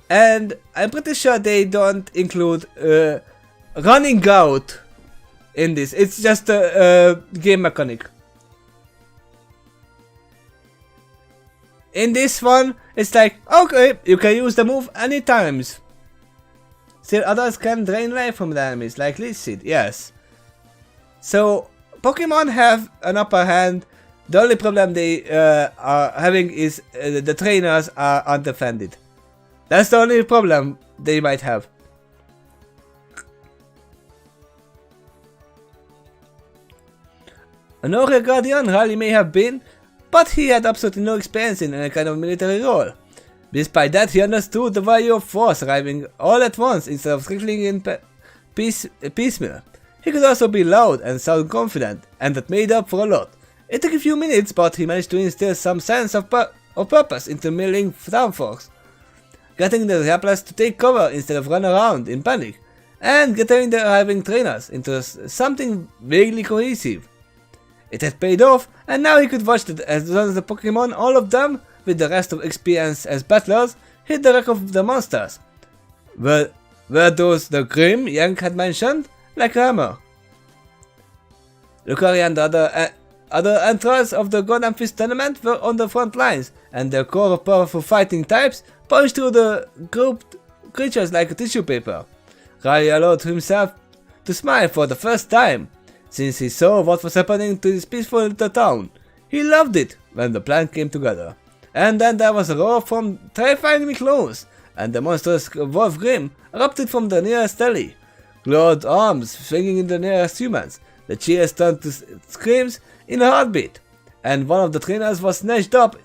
And I'm pretty sure they don't include running out in this. It's just a game mechanic. In this one, it's like, okay, you can use the move any times. Still others can drain life from the enemies, like Leech Seed, yes. So, Pokemon have an upper hand. The only problem they are having is the trainers are undefended. That's the only problem they might have. An Aura Guardian Riley may have been, but he had absolutely no experience in any kind of military role. Despite that, he understood the value of force arriving all at once instead of trickling in piecemeal. He could also be loud and sound confident, and that made up for a lot. It took a few minutes, but he managed to instill some sense of purpose into milling town folks, getting the Rappelers to take cover instead of run around in panic, and getting the arriving trainers into something vaguely cohesive. It had paid off, and now he could watch as long as the Pokemon, all of them, with the rest of experience as battlers, hit the wreck of the monsters. Were those the Grim Yank had mentioned? Like Hammer. Lucario and the other entrants of the Golden Fist tournament were on the front lines, and their core of powerful fighting types punched through the grouped creatures like a tissue paper. Riley allowed himself to smile for the first time, since he saw what was happening to this peaceful little town. He loved it when the plan came together. And then there was a roar from terrifyingly close, and the monstrous Wolf Grim erupted from the nearest alley. Clawed arms swinging in the nearest humans, the cheers turned to screams in a heartbeat, and one of the trainers was snatched up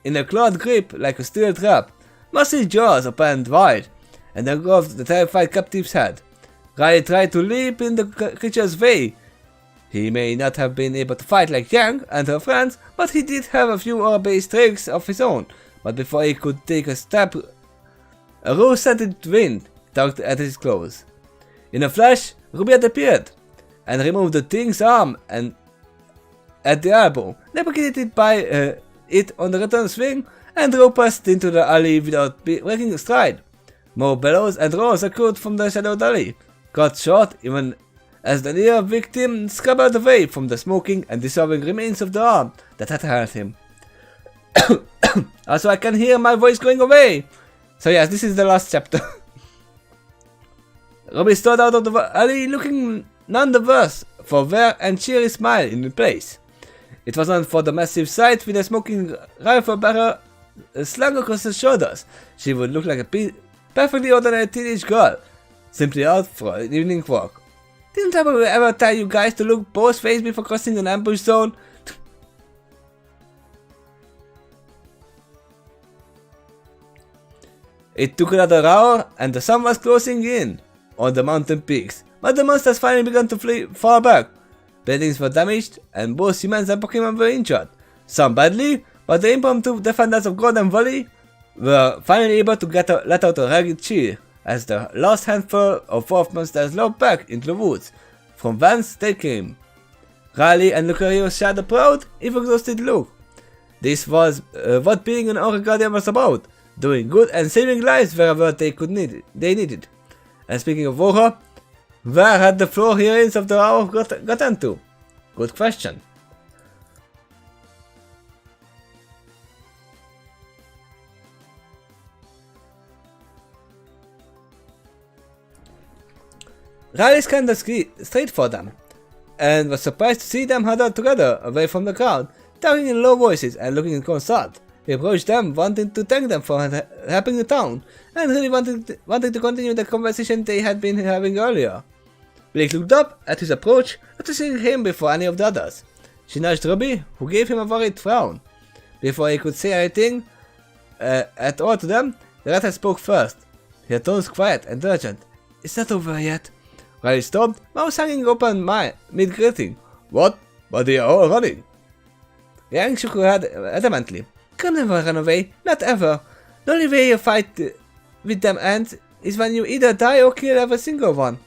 in a clawed grip like a steel trap, massive jaws opened wide, and engulfed the terrified captive's head. Riley tried to leap in the creature's way. He may not have been able to fight like Yang and her friends, but he did have a few aura-based tricks of his own. But before he could take a step, a rose-scented wind tugged at his clothes. In a flash, RWBY had appeared and removed the thing's arm and at the elbow, navigated by it on the return swing, and drove past into the alley without breaking a stride. More bellows and roars occurred from the shadowed alley, cut short even as the near victim scrabbled away from the smoking and dissolving remains of the arm that had held him. Also, I can hear my voice going away. So yes, this is the last chapter. RWBY stood out of the alley looking none the worse for wear and cheery smile in place. It wasn't for the massive sight with a smoking rifle barrel slung across her shoulders. She would look like a perfectly ordinary teenage girl, simply out for an evening walk. Didn't I ever tell you guys to look both ways before crossing an ambush zone? It took another hour and the sun was closing in on the mountain peaks, but the monsters finally began to fall back. Buildings were damaged and both humans and Pokemon were injured, some badly, but the impromptu defenders of Golden Valley were finally able to let out a ragged cheer as the last handful of wolf monsters loped back into the woods, from whence they came. Riley and Lucario shared a proud, if exhausted look. This was what being an Aura Guardian was about, doing good and saving lives wherever they needed. And speaking of Aura, where had the floor heroines of the hour gotten to? Good question. Riley scanned the street for them, and was surprised to see them huddled together away from the crowd, talking in low voices and looking concerned. He approached them, wanting to thank them for helping the town, and really wanting to continue the conversation they had been having earlier. Blake looked up at his approach, noticing him before any of the others. She nudged RWBY, who gave him a worried frown. Before he could say anything at all to them, the Redhead spoke first. Her tones quiet and urgent. "It's not over yet." Riley stopped, mouth hanging open mid-greeting. "What? But they are all running." Yang shook her head adamantly. "Can never run away, not ever. The only way a fight with them ends is when you either die or kill every single one."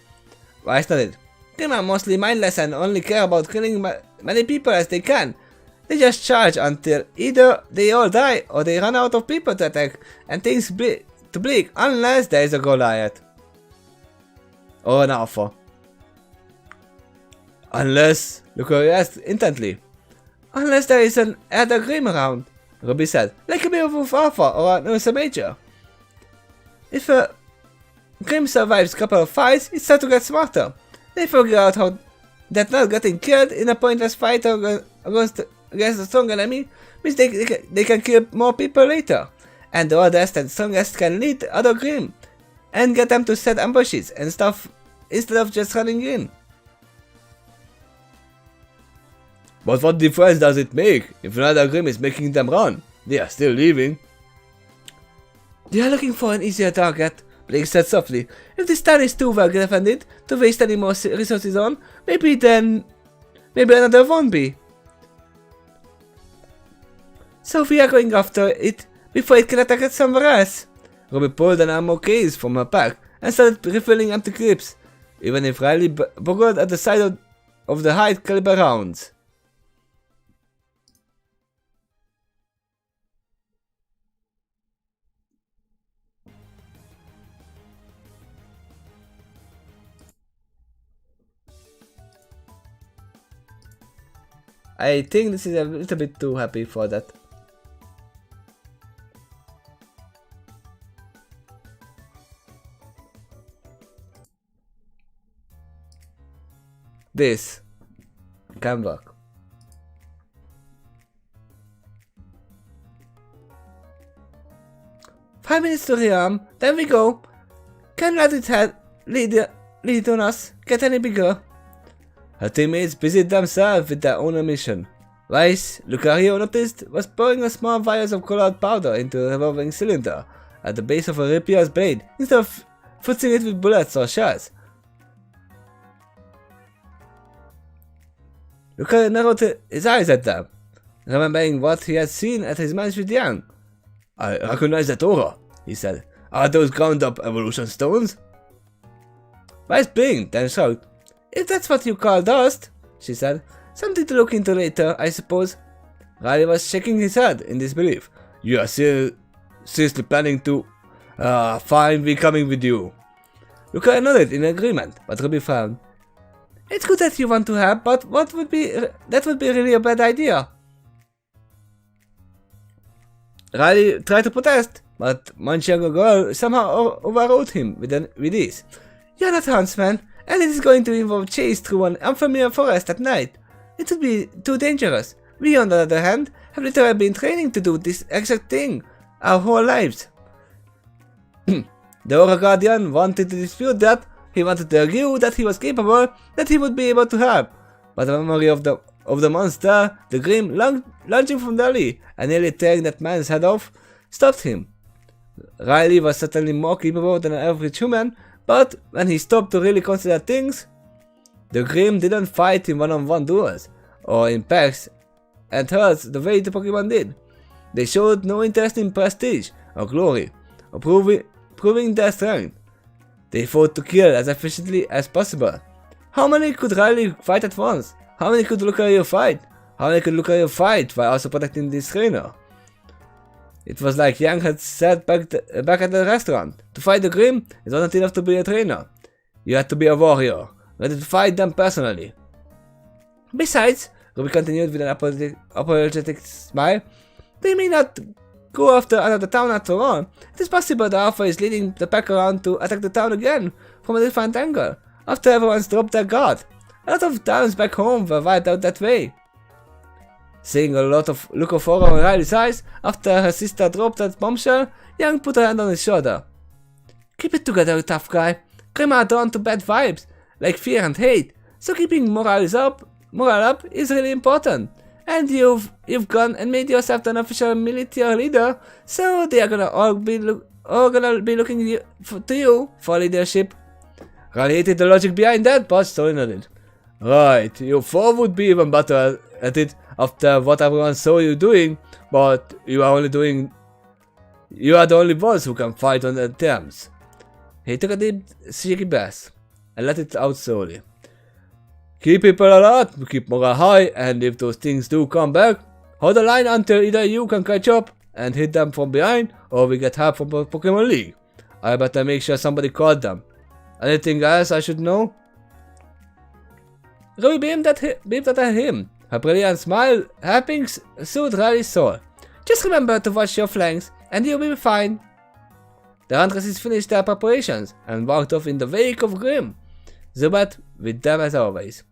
Rice nodded. "They are mostly mindless and only care about killing many people as they can. They just charge until either they all die or they run out of people to attack and things to bleak unless there is a Goliath. Or an Alpha. Unless," Lucario asked intently. "Unless there is an Elder Grimm around," RWBY said, "like a Beowulf Alpha or an Ursa Major. If a Grimm survives a couple of fights, it's time to get smarter. They figure out that not getting killed in a pointless fight against a strong enemy means they can kill more people later. And the oldest and strongest can lead other Grimm and get them to set ambushes and stuff instead of just running in." "But what difference does it make if another Grimm is making them run? They are still leaving." "They are looking for an easier target," Blake said softly. "If this town is too well defended to waste any more resources on, maybe another won't be. So we are going after it before it can attack us somewhere else." RWBY pulled an ammo case from her pack and started refilling empty clips, even if Riley boggled at the sight of the high caliber rounds. I think this is a little bit too happy for that. This can work. "5 minutes to rearm, then we go. Can't let it lead on us get any bigger." Her teammates busied themselves with their own mission. Rice, Lucario noticed, was pouring a small vials of colored powder into a revolving cylinder at the base of a rapier's blade instead of footing it with bullets or shells. Luca narrowed his eyes at them, remembering what he had seen at his match with Yang. I recognize that aura, he said. Are those ground-up evolution stones? Vice blinked and shrugged. If that's what you call dust, she said. Something to look into later, I suppose. Riley was shaking his head in disbelief. You are seriously planning to... fine, we're coming with you. Luca nodded in agreement, but RWBY frowned. It's good that you want to help, but that would be really a bad idea. Riley tried to protest, but much younger girl somehow overrode him with ease. You're not huntsman, and it is going to involve chase through an unfamiliar forest at night. It would be too dangerous. We, on the other hand, have literally been training to do this exact thing our whole lives. The Aura Guardian wanted to dispute that. He wanted to argue that he was capable, that he would be able to help. But the memory of the monster, the Grim, lunging from the alley and nearly tearing that man's head off, stopped him. Riley was certainly more capable than an average human, but when he stopped to really consider things, the Grim didn't fight in one-on-one duels, or in packs and herds the way the Pokemon did. They showed no interest in prestige or glory, or proving their strength. They fought to kill as efficiently as possible. How many could Riley fight at once? How many could Lucario fight? How many could Lucario fight while also protecting this trainer? It was like Yang had said back at the restaurant. To fight the Grim, it wasn't enough to be a trainer. You had to be a warrior, ready to fight them personally. Besides, RWBY continued with an apologetic smile, they may not go after another town after all. It is possible the Alpha is leading the pack around to attack the town again, from a different angle, after everyone's dropped their guard. A lot of towns back home were wiped out that way. Seeing a look of horror in Riley's eyes after her sister dropped that bombshell, Yang put her hand on his shoulder. Keep it together, tough guy. Grim are drawn to bad vibes, like fear and hate, so keeping morale up is really important. And you've gone and made yourself an official military leader, so they are all gonna be looking to you for leadership. Riley hated the logic behind that, but slowly nodded. Right, you four would be even better at it after what everyone saw you doing, but you are the only ones who can fight on their terms. He took a deep, shaky breath and let it out slowly. Keep people alert, keep morale high, and if those things do come back, hold the line until either you can catch up and hit them from behind, or we get help from the Pokemon League. I better make sure somebody called them. Anything else I should know? RWBY beamed at him, her brilliant smile helping soothe Riley's soul. Just remember to watch your flanks, and you'll be fine. The huntresses finished their preparations and walked off in the wake of Grim, Zubat with them as always.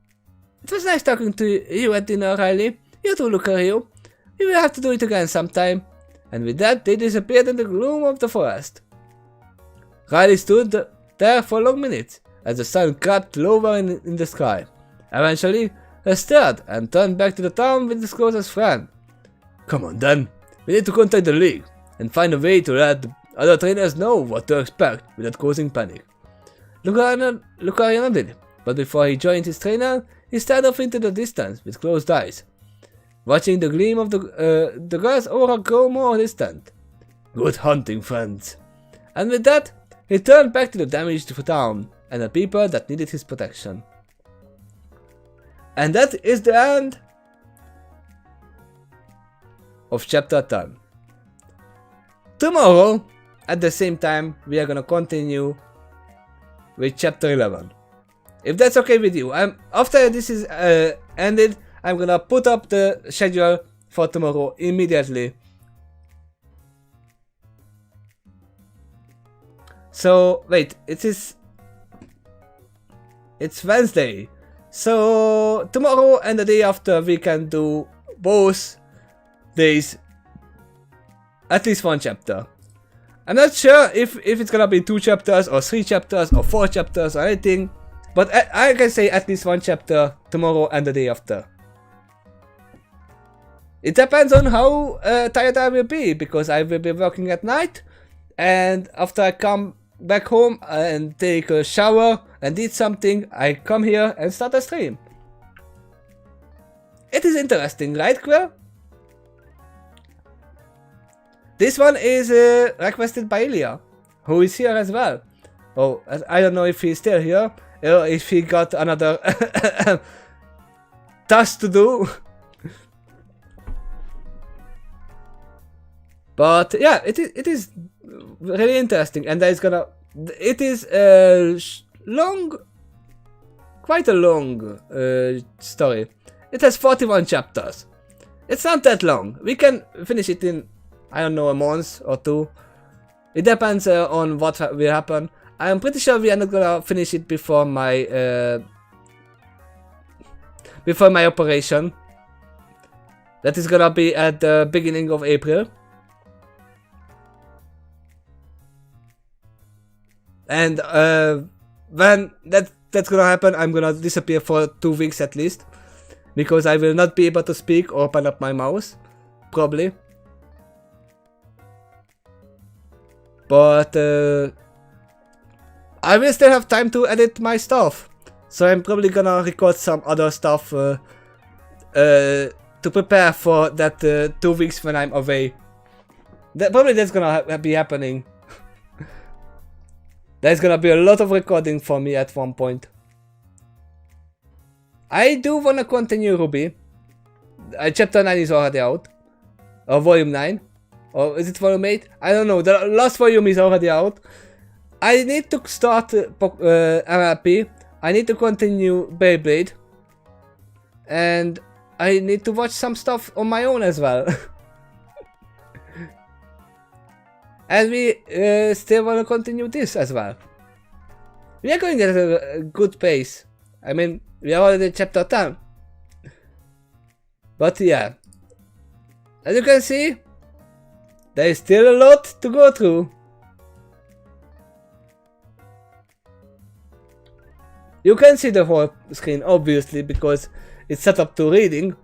It was nice talking to you at dinner, Riley. You too, Lucario. We will have to do it again sometime. And with that, they disappeared in the gloom of the forest. Riley stood there for long minutes as the sun crept lower in the sky. Eventually, he stirred and turned back to the town with his closest friend. Come on then, we need to contact the League and find a way to let the other trainers know what to expect without causing panic. Lucario nodded, but before he joined his trainer, he stared off into the distance with closed eyes, watching the gleam of the girl's aura grow more distant. Good hunting, friends. And with that, he turned back to the damaged town and the people that needed his protection. And that is the end of chapter 10. Tomorrow, at the same time, we are gonna continue with chapter 11. If that's okay with you, after this is ended, I'm gonna put up the schedule for tomorrow immediately. So wait, it's Wednesday. So tomorrow and the day after we can do both days at least one chapter. I'm not sure if it's gonna be 2 chapters or 3 chapters or 4 chapters or anything, but I can say at least 1 chapter tomorrow and the day after. It depends on how tired I will be, because I will be working at night, and after I come back home and take a shower and eat something, I come here and start a stream. It is interesting, right, Quill? This one is requested by Ilya, who is here as well. Oh, I don't know if he's still here, or if he got another task to do. But yeah, it is really interesting, and there's gonna. It is quite a long story. It has 41 chapters. It's not that long. We can finish it in, I don't know, a month or two. It depends on what will happen. I'm pretty sure we are not gonna finish it before my operation. That is gonna be at the beginning of April. And when that's gonna happen, I'm gonna disappear for 2 weeks at least, because I will not be able to speak or open up my mouth, probably. But I will still have time to edit my stuff, so I'm probably gonna record some other stuff to prepare for that 2 weeks when I'm away. Probably that's gonna be happening. There's gonna be a lot of recording for me at one point. I do wanna continue RWBY. Chapter 9 is already out. Or volume 9. Or is it volume 8? I don't know. The last volume is already out. I need to start MLP. I need to continue Beyblade. And I need to watch some stuff on my own as well. And we still want to continue this as well. We are going at a good pace. I mean, we are already at chapter 10. But yeah. As you can see, there is still a lot to go through. You can see the whole screen, obviously, because it's set up to reading.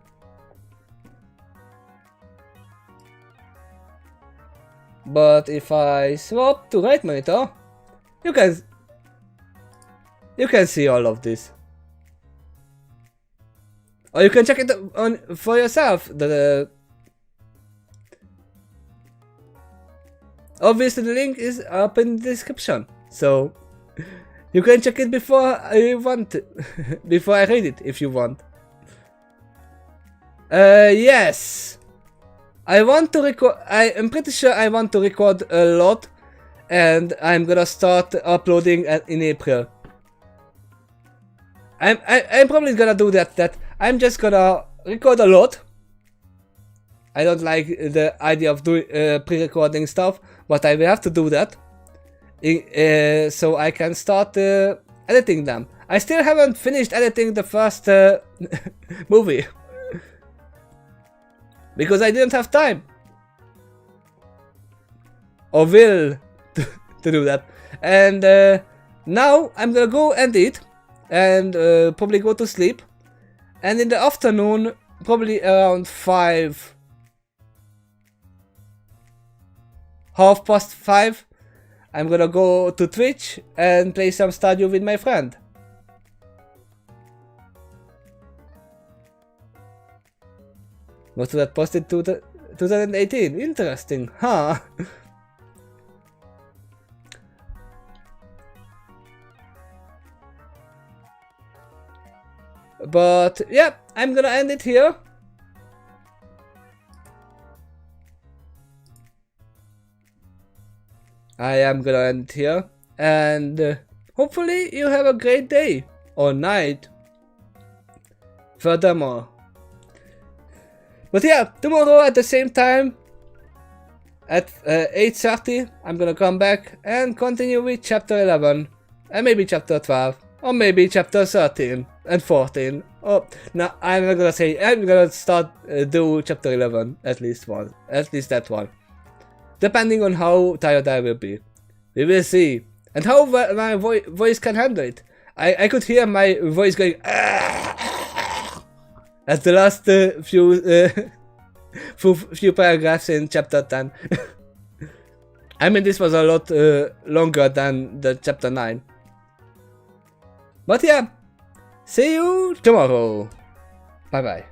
But if I swap to right monitor, you can see all of this. Or you can check it on for yourself. Obviously the link is up in the description, so you can check it before you want, before I read it if you want. Yes. I want to record. I am pretty sure I want to record a lot, and I'm gonna start uploading in April. I'm probably gonna do that. I'm just gonna record a lot. I don't like the idea of doing pre-recording stuff, but I will have to do that, so I can start editing them. I still haven't finished editing the first movie. Because I didn't have time. Or will to do that. And now I'm gonna go and eat. And probably go to sleep. And in the afternoon, probably around 5. 5:30. I'm gonna go to Twitch and play some Stardew with my friend. Most of that posted to 2018. Interesting, huh? But yeah, I'm gonna end it here. I am gonna end it here, and hopefully you have a great day or night. Furthermore. But yeah, tomorrow at the same time, at 8:30, I'm gonna come back and continue with chapter 11, and maybe chapter 12, or maybe chapter 13 and 14. Oh, no, I'm not gonna say. I'm gonna start do chapter 11 at least that one, depending on how tired I will be. We will see, and how my voice can handle it. I could hear my voice going. At the last few paragraphs in chapter 10. I mean, this was a lot longer than the chapter 9. But yeah, see you tomorrow. Bye bye.